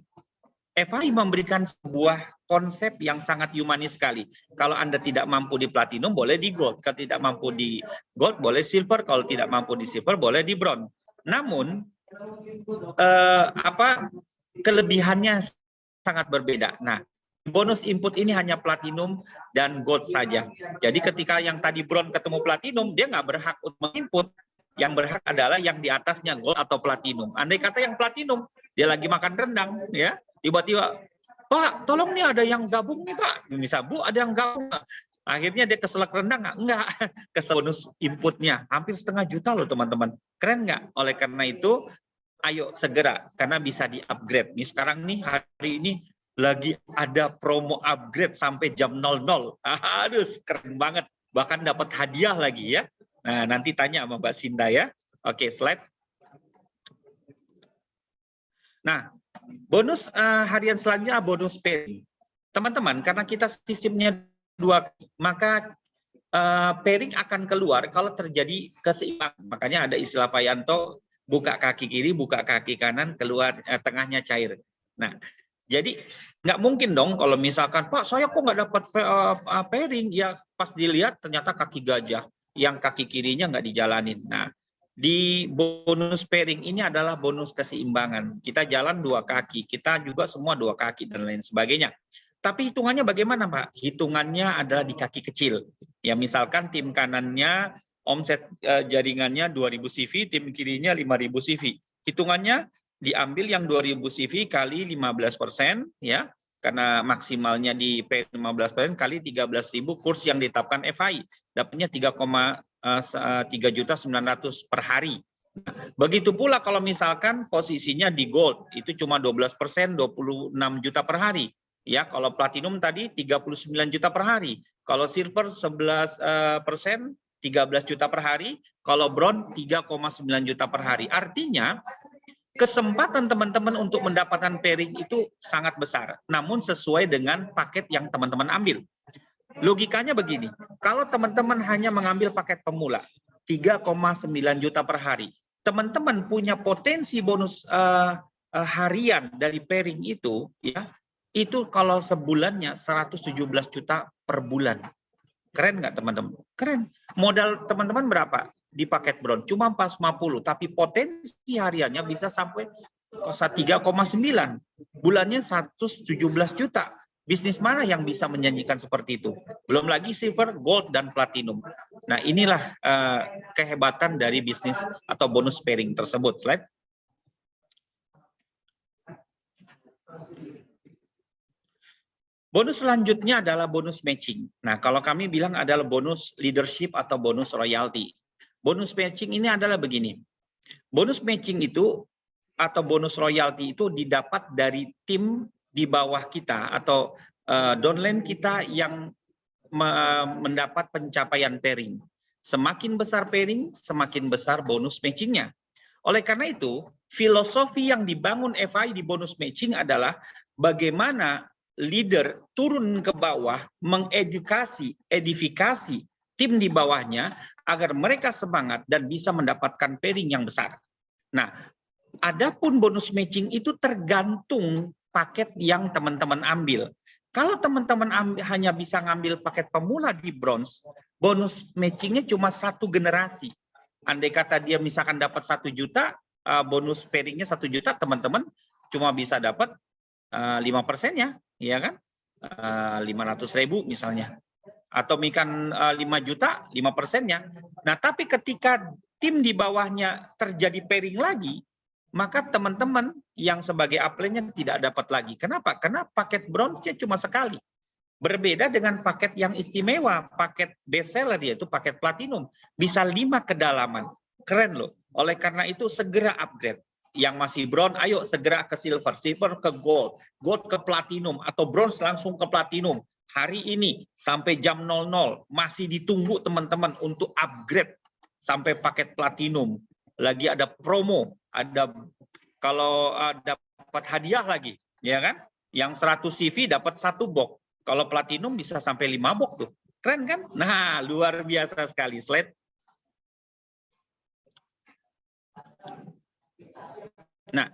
FAI memberikan sebuah konsep yang sangat humanis sekali. Kalau Anda tidak mampu di platinum, boleh di gold. Kalau tidak mampu di gold, boleh silver. Kalau tidak mampu di silver, boleh di bronze. Namun, kelebihannya sangat berbeda. Nah, bonus input ini hanya platinum dan gold saja. Jadi ketika yang tadi bronze ketemu platinum, dia nggak berhak untuk menginput. Yang berhak adalah yang di atasnya gold atau platinum. Andai kata yang platinum, dia lagi makan rendang, ya tiba-tiba, Pak, tolong nih ada yang gabung nih Pak. Misal, Bu, ada yang gabung. Akhirnya dia keselak rendang nggak? Enggak. Kesel bonus inputnya. Hampir 1,5 juta loh teman-teman. Keren nggak? Oleh karena itu, ayo segera. Karena bisa di-upgrade. Nih sekarang nih, hari ini, lagi ada promo upgrade sampai jam 00. Aduh, keren banget. bahkan dapat hadiah lagi ya. Nah, nanti tanya sama Mbak Sinta ya. Oke, slide. Nah, bonus harian selanjutnya bonus pairing. Teman-teman, karena kita sistemnya 2, maka pairing akan keluar kalau terjadi keseimbangan. Makanya ada istilah Pak Yanto, buka kaki kiri, buka kaki kanan, keluar tengahnya cair. Nah, jadi nggak mungkin dong kalau misalkan, Pak, saya kok nggak dapat pairing, ya pas dilihat ternyata kaki gajah, yang kaki kirinya nggak dijalanin. Nah, di bonus pairing ini adalah bonus keseimbangan. Kita jalan 2 kaki, kita juga semua 2 kaki dan lain sebagainya. Tapi hitungannya bagaimana, Pak? Hitungannya adalah di kaki kecil. Ya, misalkan tim kanannya omset jaringannya 2000 CV, tim kirinya 5000 CV. Hitungannya diambil yang 2000 CV kali 15%, ya. Karena maksimalnya di P 15% kali 13.000 kurs yang ditetapkan FI. Dapatnya 3,3.900.000 per hari. Begitu pula kalau misalkan posisinya di gold, itu cuma 12%, 26 juta per hari. Ya, kalau platinum tadi 39 juta per hari. Kalau silver 11%, 13 juta per hari. Kalau bronze 3,9 juta per hari. Artinya kesempatan teman-teman untuk mendapatkan pairing itu sangat besar, namun sesuai dengan paket yang teman-teman ambil. Logikanya begini, kalau teman-teman hanya mengambil paket pemula, 3,9 juta per hari, teman-teman punya potensi bonus harian dari pairing itu, ya, itu kalau sebulannya 117 juta per bulan. Keren nggak teman-teman? Keren. Modal teman-teman berapa? Di paket bronze cuma 450, tapi potensi hariannya bisa sampai 3,9, bulannya 117 juta. Bisnis mana yang bisa menjanjikan seperti itu? Belum lagi silver, gold, dan platinum. Nah, inilah kehebatan dari bisnis atau bonus pairing tersebut. Slide. Bonus selanjutnya adalah bonus matching. Nah, kalau kami bilang adalah bonus leadership atau bonus royalty. Bonus matching ini adalah begini. Bonus matching itu atau bonus royalty itu didapat dari tim di bawah kita atau downline kita yang mendapat pencapaian pairing. Semakin besar pairing, semakin besar bonus matchingnya. Oleh karena itu, filosofi yang dibangun FI di bonus matching adalah bagaimana leader turun ke bawah, mengedukasi, edifikasi tim di bawahnya agar mereka semangat dan bisa mendapatkan pairing yang besar. Nah, adapun bonus matching itu tergantung paket yang teman-teman ambil. Kalau teman-teman hanya bisa ngambil paket pemula di bronze, bonus matchingnya cuma 1 generasi. Andai kata dia misalkan dapat 1 juta, bonus pairingnya 1 juta, teman-teman cuma bisa dapat 5%-nya, ya kan? 500.000 misalnya. Atau misalkan 5 juta, 5%-nya. Nah, tapi ketika tim di bawahnya terjadi pairing lagi, maka teman-teman yang sebagai upline-nya tidak dapat lagi. Kenapa? Karena paket bronze-nya cuma sekali. Berbeda dengan paket yang istimewa, paket best seller, yaitu paket platinum. Bisa 5 kedalaman. Keren loh. Oleh karena itu segera upgrade. Yang masih bronze, ayo segera ke silver, silver ke gold, gold ke platinum, atau bronze langsung ke platinum. Hari ini sampai jam 00 masih ditunggu teman-teman untuk upgrade sampai paket platinum. Lagi ada promo, ada kalau dapat hadiah lagi, ya kan? Yang 100 CV dapat 1 box. Kalau platinum bisa sampai 5 box tuh. Keren kan? Nah, luar biasa sekali. Slide. Nah,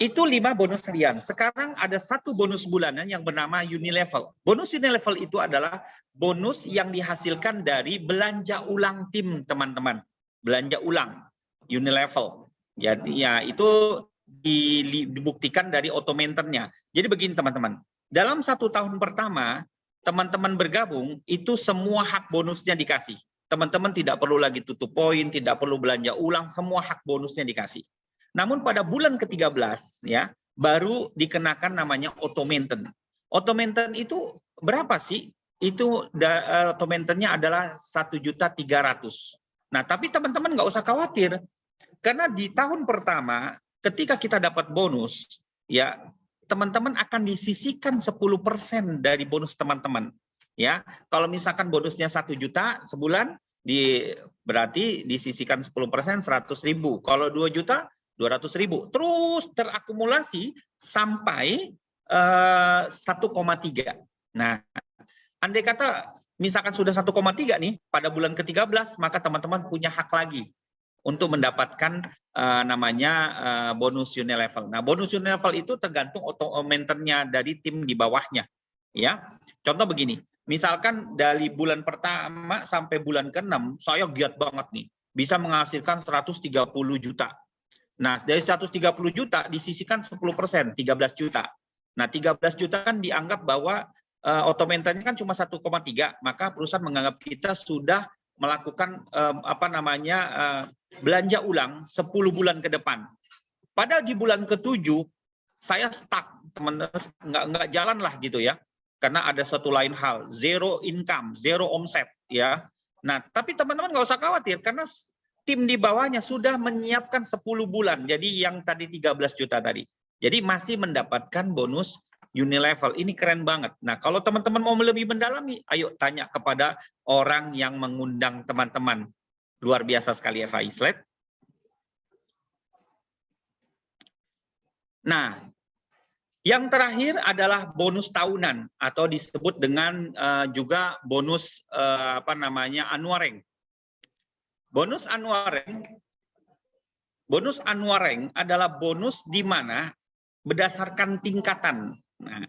itu 5 bonus harian. Sekarang ada 1 bonus bulanan yang bernama Unilevel. Bonus Unilevel itu adalah bonus yang dihasilkan dari belanja ulang tim, teman-teman. Belanja ulang Unilevel. Jadi ya itu dibuktikan dari automatornya. Jadi begini teman-teman. Dalam 1 tahun pertama, teman-teman bergabung, itu semua hak bonusnya dikasih. Teman-teman tidak perlu lagi tutup poin, tidak perlu belanja ulang, semua hak bonusnya dikasih. Namun pada bulan ke-13 ya baru dikenakan namanya auto maintenance. Auto maintenance itu berapa sih? Itu auto maintenance-nya adalah 1.300.000. Nah, tapi teman-teman nggak usah khawatir. Karena di tahun pertama ketika kita dapat bonus, ya teman-teman akan disisihkan 10% dari bonus teman-teman. Ya, kalau misalkan bonusnya 1 juta sebulan, berarti disisihkan 10% 100.000. Kalau 2 juta 200.000. Terus terakumulasi sampai 1,3. Nah, andai kata misalkan sudah 1,3 nih pada bulan ke-13, maka teman-teman punya hak lagi untuk mendapatkan namanya bonus Unilevel. Nah, bonus Unilevel itu tergantung maintenance-nya dari tim di bawahnya. Ya, contoh begini, misalkan dari bulan pertama sampai bulan ke-6, saya giat banget nih, bisa menghasilkan 130 juta. Nah, dari 130 juta disisihkan 10%, 13 juta. Nah, 13 juta kan dianggap bahwa otomentannya kan cuma 1,3, maka perusahaan menganggap kita sudah melakukan belanja ulang 10 bulan ke depan. Padahal di bulan ke-7 saya stuck, teman-teman, nggak jalan lah gitu ya. Karena ada satu lain hal, zero income, zero omset ya. Nah, tapi teman-teman nggak usah khawatir karena tim di bawahnya sudah menyiapkan 10 bulan. Jadi yang tadi 13 juta tadi. Jadi masih mendapatkan bonus Unilevel. Ini keren banget. Nah, kalau teman-teman mau lebih mendalami, ayo tanya kepada orang yang mengundang teman-teman. Luar biasa sekali FAI. Slide. Nah, yang terakhir adalah bonus tahunan atau disebut dengan juga bonus anuareng. Bonus anuareng adalah bonus di mana berdasarkan tingkatan. Nah,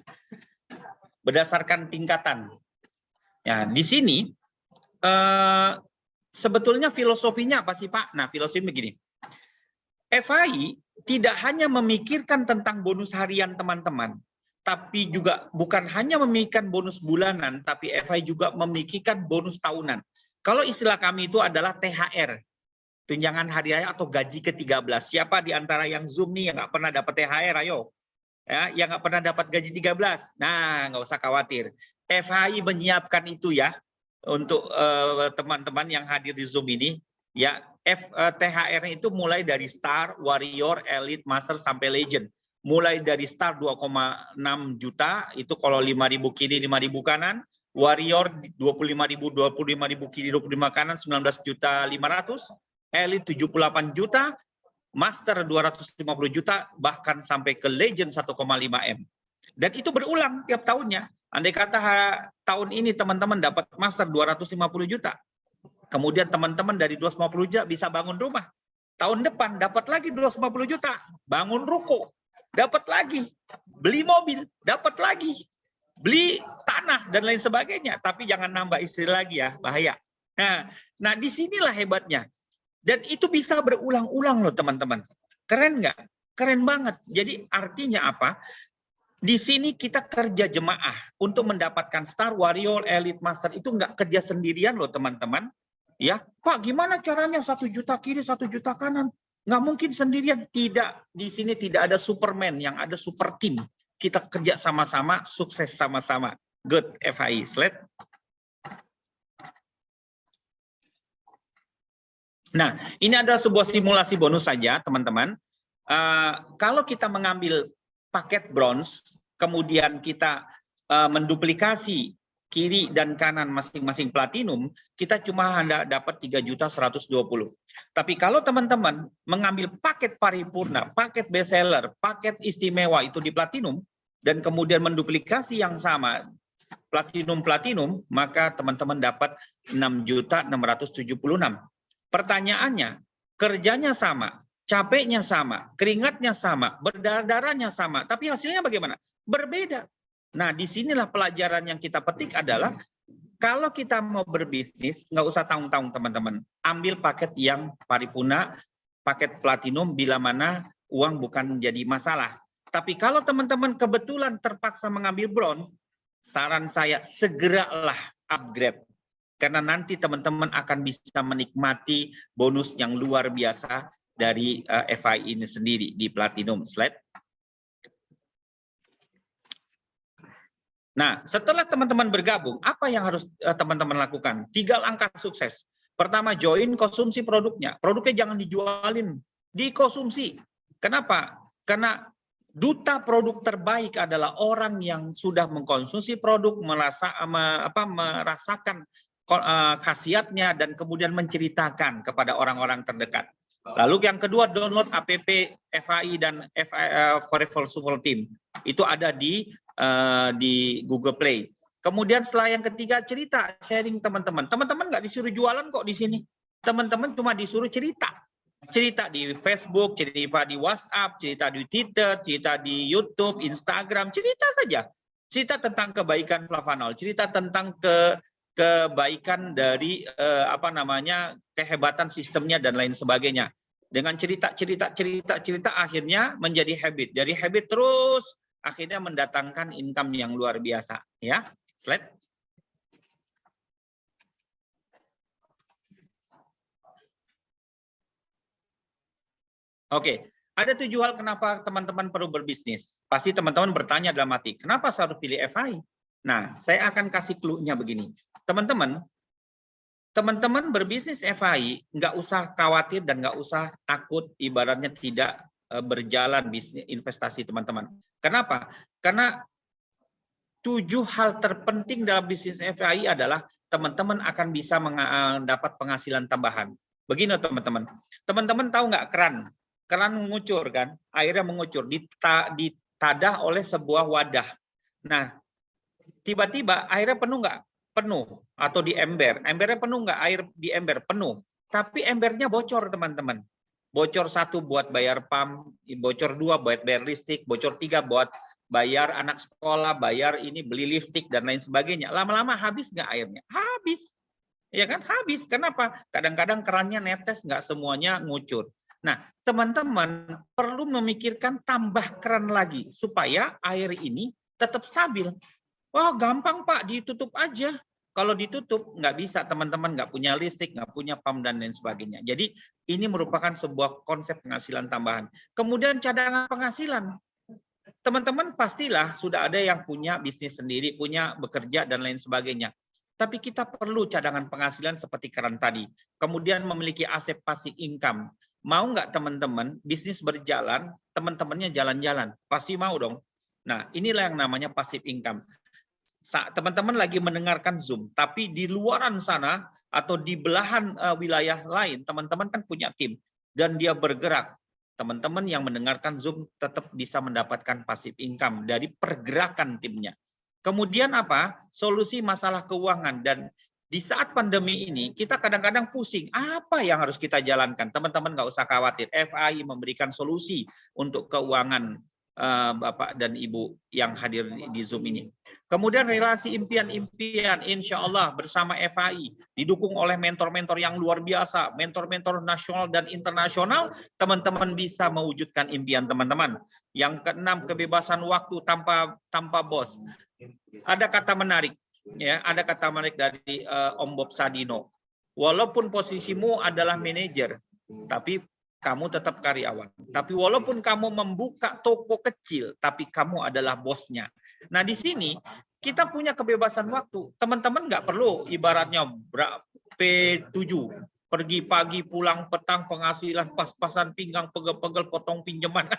berdasarkan tingkatan. Ya, di sini sebetulnya filosofinya apa sih, Pak? Nah, filosofinya begini. FAI tidak hanya memikirkan tentang bonus harian teman-teman, tapi juga bukan hanya memikirkan bonus bulanan, tapi FAI juga memikirkan bonus tahunan. Kalau istilah kami itu adalah THR, tunjangan hari raya atau gaji ke-13. Siapa di antara yang Zoom nih yang nggak pernah dapat THR, ayo? Ya, yang nggak pernah dapat gaji 13. Nah, nggak usah khawatir. FAI menyiapkan itu ya, untuk teman-teman yang hadir di Zoom ini. Ya, THR itu mulai dari Star, Warrior, Elite, Master, sampai Legend. Mulai dari Star 2,6 juta, itu kalau 5.000 kiri, 5.000 kanan. Warrior 25.000, 25.000 kiri, 25 kanan, 19.500.000. Elite 78 juta, Master 250 juta, bahkan sampai ke Legend 1,5 M. Dan itu berulang tiap tahunnya. Andai kata tahun ini teman-teman dapat Master 250 juta, kemudian teman-teman dari 250 juta bisa bangun rumah. Tahun depan dapat lagi 250 juta, bangun ruko, dapat lagi, beli mobil, dapat lagi, beli tanah dan lain sebagainya. Tapi jangan nambah istri lagi ya, bahaya. Nah disinilah hebatnya. Dan itu bisa berulang-ulang loh teman-teman. Keren nggak? Keren banget. Jadi artinya apa? Di sini kita kerja jemaah untuk mendapatkan Star, Warrior, Elite, Master. Itu nggak kerja sendirian loh teman-teman. Ya, Pak, gimana caranya 1 juta kiri, 1 juta kanan? Nggak mungkin sendirian. Tidak, di sini tidak ada Superman, yang ada super team. Kita kerja sama-sama, sukses sama-sama. Good, FAI. Slide. Nah, ini ada sebuah simulasi bonus saja, teman-teman. Kalau kita mengambil paket bronze, kemudian kita menduplikasi kiri dan kanan masing-masing platinum, kita cuma hanya dapat 3.120.000. Tapi kalau teman-teman mengambil paket paripurna, paket bestseller, paket istimewa itu di platinum, dan kemudian menduplikasi yang sama platinum, maka teman-teman dapat 6.676.000. Pertanyaannya, kerjanya sama, capeknya sama, keringatnya sama, berdarah-darahnya sama, tapi hasilnya bagaimana? Berbeda. Nah, disinilah pelajaran yang kita petik adalah, kalau kita mau berbisnis, nggak usah tanggung-tanggung teman-teman. Ambil paket yang paripurna, paket platinum, bila mana uang bukan menjadi masalah. Tapi kalau teman-teman kebetulan terpaksa mengambil bronze, saran saya, segeralah upgrade. Karena nanti teman-teman akan bisa menikmati bonus yang luar biasa dari FAI ini sendiri di Platinum. Slide. Nah, setelah teman-teman bergabung, apa yang harus teman-teman lakukan? 3 langkah sukses. Pertama, join konsumsi produknya. Produknya jangan dijualin, dikonsumsi. Kenapa? Karena Duta produk terbaik adalah orang yang sudah mengkonsumsi produk, merasakan khasiatnya dan kemudian menceritakan kepada orang-orang terdekat. Lalu yang kedua, download app FAI dan Forever Team. Itu ada di Google Play. Kemudian setelah yang ketiga, cerita, sharing teman-teman. Teman-teman nggak disuruh jualan kok di sini. Teman-teman cuma disuruh cerita. Cerita di Facebook, cerita di WhatsApp, cerita di Twitter, cerita di YouTube, Instagram, cerita saja. Cerita tentang kebaikan flavanol, cerita tentang kebaikan dari kehebatan sistemnya dan lain sebagainya. Dengan cerita akhirnya menjadi habit. Dari habit terus akhirnya mendatangkan income yang luar biasa, ya. Slide. Oke, ada 7 hal kenapa teman-teman perlu berbisnis. Pasti teman-teman bertanya dalam hati, kenapa saya harus pilih FI? Nah, saya akan kasih clue-nya begini. Teman-teman berbisnis FI, nggak usah khawatir dan nggak usah takut ibaratnya tidak berjalan bisnis investasi teman-teman. Kenapa? Karena 7 hal terpenting dalam bisnis FI adalah teman-teman akan bisa mendapat penghasilan tambahan. Begini teman-teman. Teman-teman tahu nggak keran mengucur kan, airnya mengucur, ditadah oleh sebuah wadah. Nah, tiba-tiba airnya penuh nggak? Penuh. Atau di ember, embernya penuh nggak? Air di ember penuh. Tapi embernya bocor teman-teman. Bocor 1 buat bayar pam, bocor 2 buat bayar listrik, bocor 3 buat bayar anak sekolah, bayar ini beli lipstik dan lain sebagainya. Lama-lama habis nggak airnya? Habis. Ya kan? Habis. Kenapa? Kadang-kadang kerannya netes, nggak semuanya ngucur. Nah, teman-teman perlu memikirkan tambah keran lagi supaya air ini tetap stabil. Wah, gampang Pak, ditutup aja. Kalau ditutup nggak bisa, teman-teman nggak punya listrik, nggak punya pam dan lain sebagainya. Jadi ini merupakan sebuah konsep penghasilan tambahan. Kemudian cadangan penghasilan. Teman-teman pastilah sudah ada yang punya bisnis sendiri, punya bekerja dan lain sebagainya. Tapi kita perlu cadangan penghasilan seperti keran tadi. Kemudian memiliki aset passive income. Mau nggak teman-teman bisnis berjalan, teman-temannya jalan-jalan? Pasti mau dong. Nah, inilah yang namanya passive income. Teman-teman lagi mendengarkan Zoom, tapi di luaran sana atau di belahan wilayah lain, teman-teman kan punya tim dan dia bergerak. Teman-teman yang mendengarkan Zoom tetap bisa mendapatkan passive income dari pergerakan timnya. Kemudian apa? Solusi masalah keuangan. Dan di saat pandemi ini, kita kadang-kadang pusing. Apa yang harus kita jalankan? Teman-teman nggak usah khawatir. FAI memberikan solusi untuk keuangan Bapak dan Ibu yang hadir di Zoom ini. Kemudian relasi impian-impian, insya Allah bersama FAI, didukung oleh mentor-mentor yang luar biasa, mentor-mentor nasional dan internasional, teman-teman bisa mewujudkan impian teman-teman. Yang keenam, kebebasan waktu tanpa bos. Ada kata menarik, ya, ada kata menarik dari Om Bob Sadino. Walaupun posisimu adalah manajer, tapi kamu tetap karyawan. Tapi walaupun kamu membuka toko kecil, tapi kamu adalah bosnya. Nah, di sini kita punya kebebasan waktu. Teman-teman nggak perlu ibaratnya P7, pergi pagi, pulang petang, penghasilan pas-pasan, pinggang, pegel-pegel, potong pinjaman.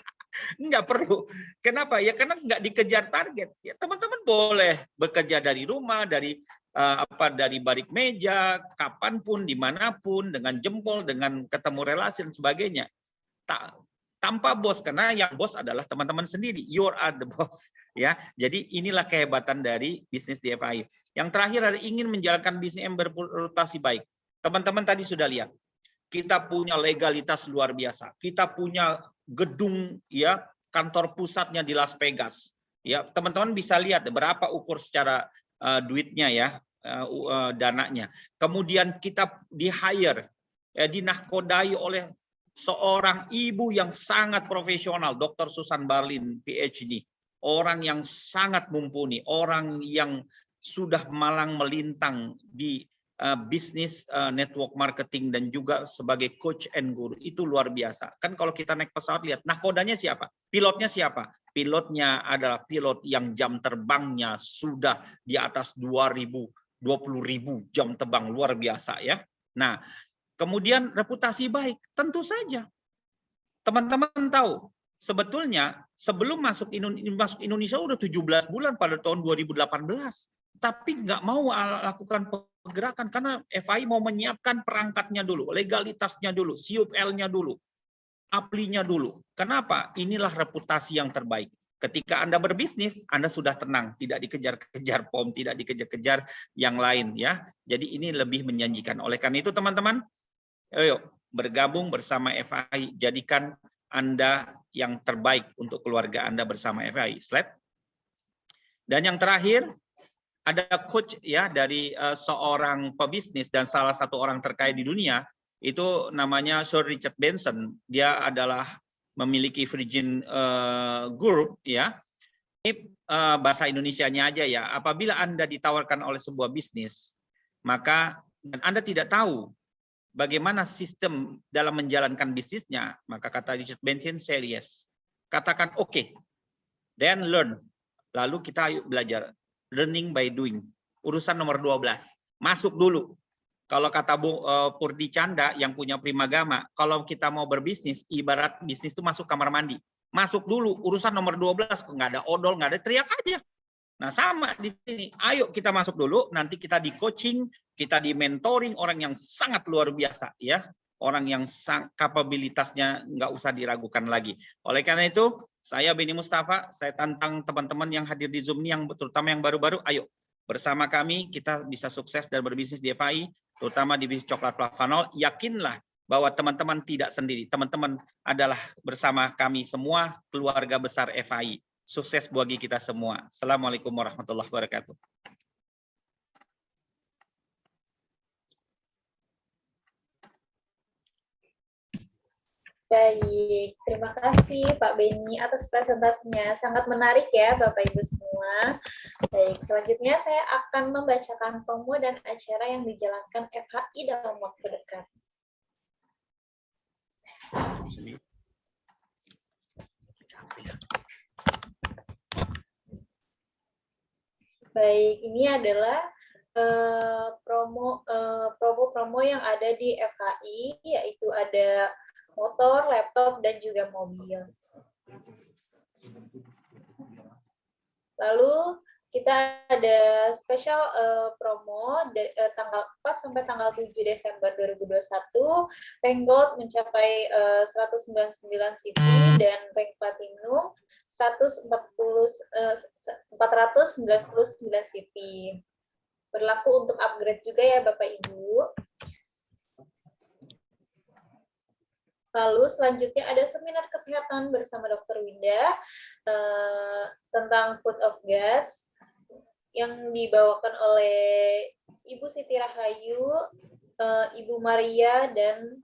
Nggak perlu. Kenapa? Ya karena nggak dikejar target. Ya, teman-teman boleh bekerja dari rumah, dari balik meja, kapanpun, dimanapun, dengan jempol, dengan ketemu relasi dan sebagainya. Tanpa bos, karena yang bos adalah teman-teman sendiri. You are the boss, ya. Jadi inilah kehebatan dari bisnis di FAI. Yang terakhir adalah ingin menjalankan bisnis yang berreputasi baik. Teman-teman tadi sudah lihat, kita punya legalitas luar biasa. Kita punya gedung, ya, kantor pusatnya di Las Vegas. Ya, teman-teman bisa lihat berapa ukur secara duitnya, ya, dananya. Kemudian kita di-hire, dinahkodai oleh seorang ibu yang sangat profesional, Dr. Susan Barlin, PhD. Orang yang sangat mumpuni, orang yang sudah malang melintang di bisnis network marketing dan juga sebagai coach and guru. Itu luar biasa. Kan kalau kita naik pesawat, lihat nahkodanya siapa? Pilotnya siapa? Pilotnya adalah pilot yang jam terbangnya sudah di atas 20.000 jam terbang, luar biasa, ya. Nah, kemudian reputasi baik, tentu saja. Teman-teman tahu, sebetulnya sebelum masuk Indonesia udah 17 bulan pada tahun 2018, tapi nggak mau lakukan pergerakan karena FAI mau menyiapkan perangkatnya dulu, legalitasnya dulu, CUPL-nya dulu, aplinya dulu. Kenapa? Inilah reputasi yang terbaik. Ketika Anda berbisnis, Anda sudah tenang, tidak dikejar-kejar POM, tidak dikejar-kejar yang lain, ya. Jadi ini lebih menjanjikan. Oleh karena itu, teman-teman, ayo bergabung bersama FAI, jadikan Anda yang terbaik untuk keluarga Anda bersama FAI. Slide. Dan yang terakhir, ada coach ya dari seorang pebisnis dan salah satu orang terkaya di dunia, itu namanya Sir Richard Branson. Dia adalah memiliki Virgin Group, ya. Ini bahasa Indonesianya aja ya. Apabila Anda ditawarkan oleh sebuah bisnis, maka dan Anda tidak tahu bagaimana sistem dalam menjalankan bisnisnya, maka kata Richard Branson, say yes. Katakan oke, then learn. Lalu kita ayo belajar. Learning by doing. Urusan nomor 12. Masuk dulu. Kalau kata Purdi Canda yang punya Primagama, kalau kita mau berbisnis, ibarat bisnis itu masuk kamar mandi. Masuk dulu, urusan nomor 12, nggak ada odol, nggak ada, teriak aja. Nah sama di sini, ayo kita masuk dulu, nanti kita di coaching, kita di mentoring orang yang sangat luar biasa, ya. Orang yang kapabilitasnya nggak usah diragukan lagi. Oleh karena itu, saya Beni Mustafa, saya tantang teman-teman yang hadir di Zoom ini, yang terutama yang baru-baru, ayo bersama kami kita bisa sukses dan berbisnis di FAI, terutama di bisnis coklat Flavanol. Yakinlah bahwa teman-teman tidak sendiri. Teman-teman adalah bersama kami semua, keluarga besar FAI. Sukses bagi kita semua. Assalamualaikum warahmatullahi wabarakatuh. Baik, terima kasih Pak Beni atas presentasinya. Sangat menarik ya Bapak Ibu semua. Baik, selanjutnya saya akan membacakan promo dan acara yang dijalankan FHI dalam waktu dekat. Baik, ini adalah promo yang ada di FHI, yaitu ada motor, laptop, dan juga mobil. Lalu kita ada spesial promo tanggal 4 sampai tanggal 7 Desember 2021, rank gold mencapai 199 CP dan rank platinum 499 CP. Berlaku untuk upgrade juga ya Bapak Ibu. Lalu selanjutnya ada seminar kesehatan bersama Dr. Winda tentang Food of Gods yang dibawakan oleh Ibu Siti Rahayu, Ibu Maria, dan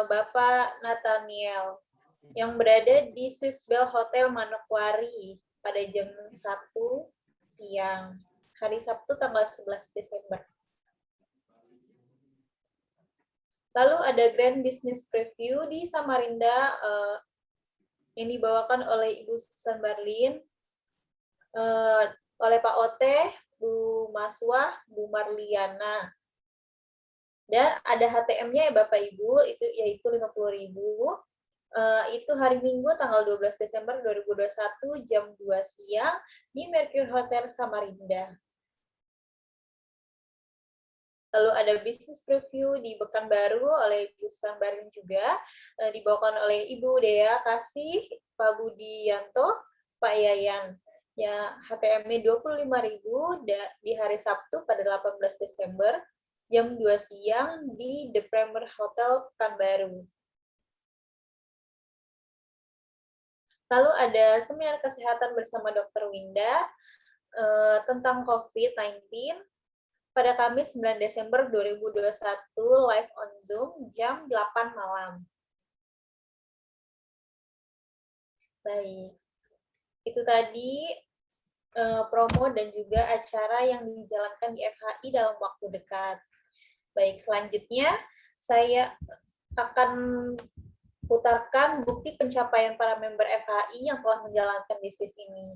Bapak Nathaniel yang berada di Swiss Bell Hotel Manokwari pada jam 1 siang, hari Sabtu tanggal 11 Desember. Lalu ada Grand Business Preview di Samarinda yang dibawakan oleh Ibu Susan Barlin, oleh Pak Ote, Bu Maswah, Bu Marliana. Dan ada HTM-nya ya Bapak Ibu, yaitu 50.000. Itu hari Minggu tanggal 12 Desember 2021 jam 2 siang di Mercure Hotel Samarinda. Lalu ada Business Preview di Pekanbaru oleh Ibu Susan Barlin juga, dibawakan oleh Ibu Dea Kasih, Pak Budianto, Pak Yayan. Ya, HTM-nya 25.000 di hari Sabtu pada 18 Desember jam 2 siang di The Premier Hotel Pekanbaru. Lalu ada seminar kesehatan bersama Dr. Winda tentang COVID-19 pada Kamis 9 Desember 2021 live on Zoom jam 8 malam. Baik, itu tadi promo dan juga acara yang dijalankan di FHI dalam waktu dekat. Baik, selanjutnya saya akan putarkan bukti pencapaian para member FHI yang telah menjalankan bisnis ini.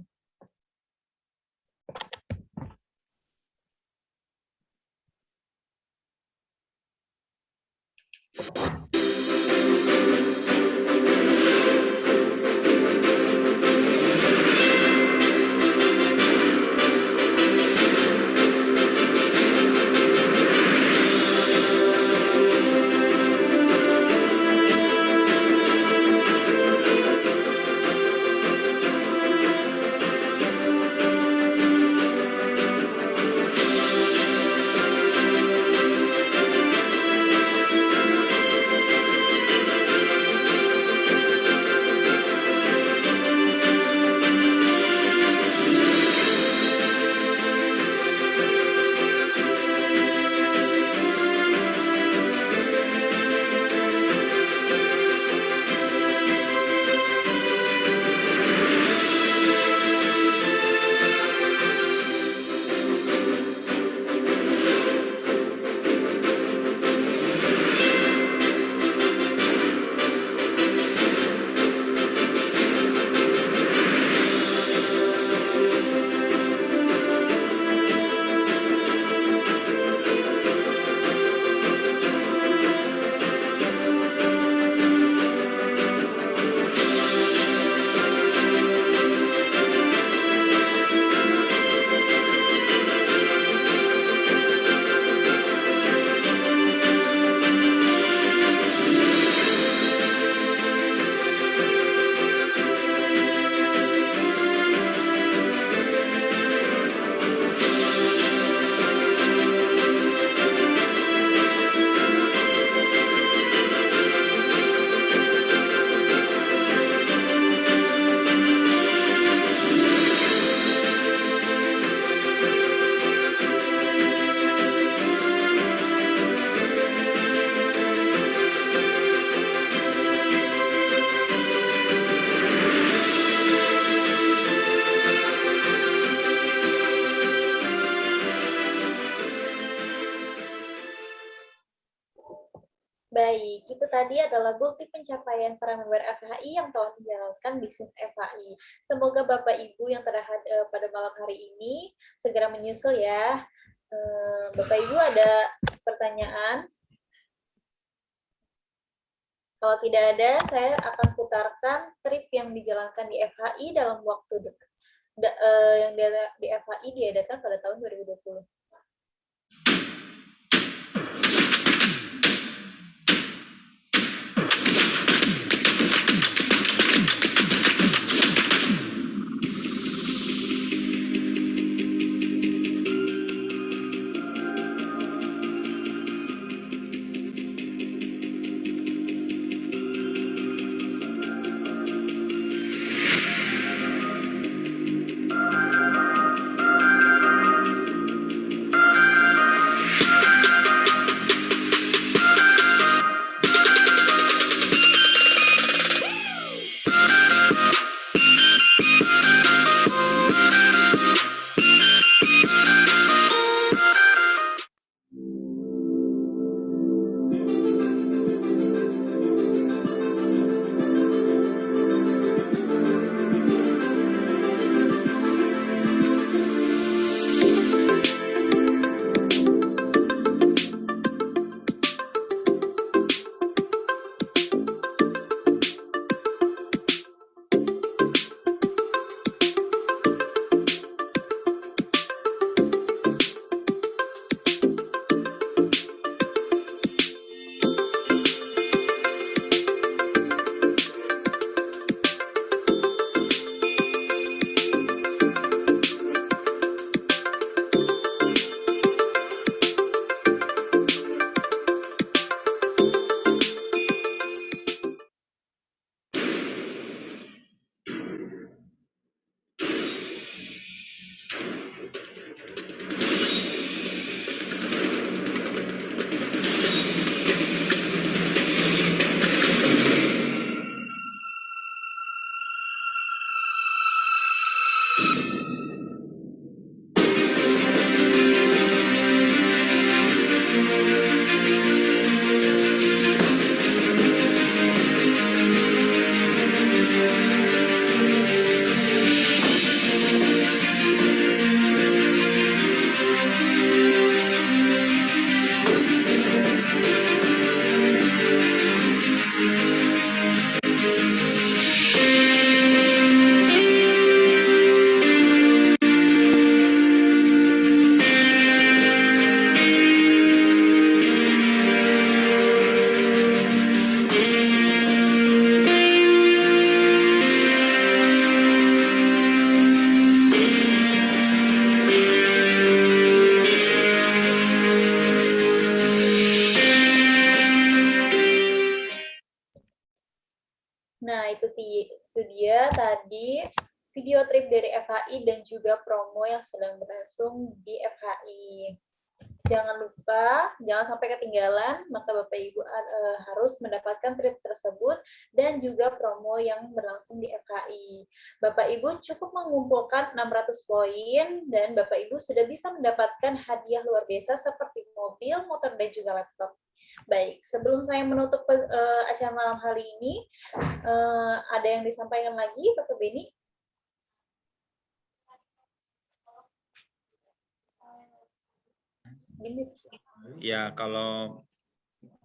tadi adalah bukti pencapaian para member FHI yang telah menjalankan bisnis FHI. Semoga Bapak Ibu yang pada malam hari ini segera menyusul ya. Bapak Ibu ada pertanyaan? Kalau tidak ada, saya akan putarkan trip yang dijalankan di FHI dalam waktu dekat. Yang di FHI diadakan pada tahun 2020. Nah, itu dia tadi video trip dari FHI dan juga promo yang sedang berlangsung di FHI. Jangan lupa, jangan sampai ketinggalan, maka Bapak Ibu harus mendapatkan trip tersebut dan juga promo yang berlangsung di FHI. Bapak Ibu cukup mengumpulkan 600 poin dan Bapak Ibu sudah bisa mendapatkan hadiah luar biasa seperti mobil, motor, dan juga laptop. Baik, sebelum saya menutup acara malam hari ini, ada yang disampaikan lagi, Bapak Beni? Ya, kalau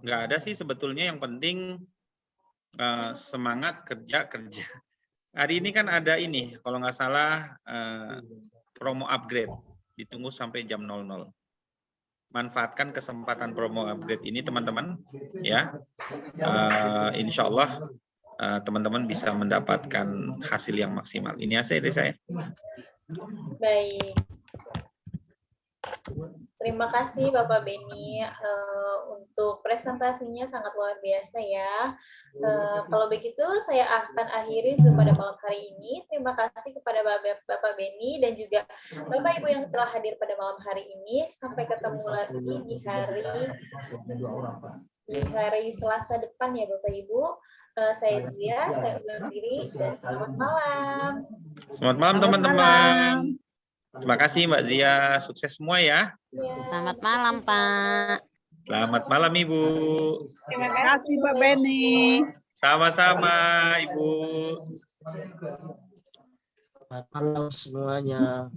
nggak ada sih sebetulnya, yang penting semangat kerja. Hari ini kan ada ini, kalau nggak salah promo upgrade, ditunggu sampai jam 00. Manfaatkan kesempatan promo upgrade ini teman-teman, ya. Insya Allah teman-teman bisa mendapatkan hasil yang maksimal. Ini hasil dari saya. Baik. Terima kasih Bapak Beni untuk presentasinya, sangat luar biasa ya. Kalau begitu saya akan akhiri Zoom pada malam hari ini. Terima kasih kepada Bapak Beni dan juga Bapak Ibu yang telah hadir pada malam hari ini. Sampai ketemu lagi di hari Selasa depan ya Bapak Ibu. Saya Zia, saya undur diri dan selamat malam. Selamat malam teman-teman. Terima kasih Mbak Zia, sukses semua ya. Selamat malam Pak. Selamat malam Ibu. Terima kasih Pak Beni. Sama-sama Ibu. Selamat malam semuanya.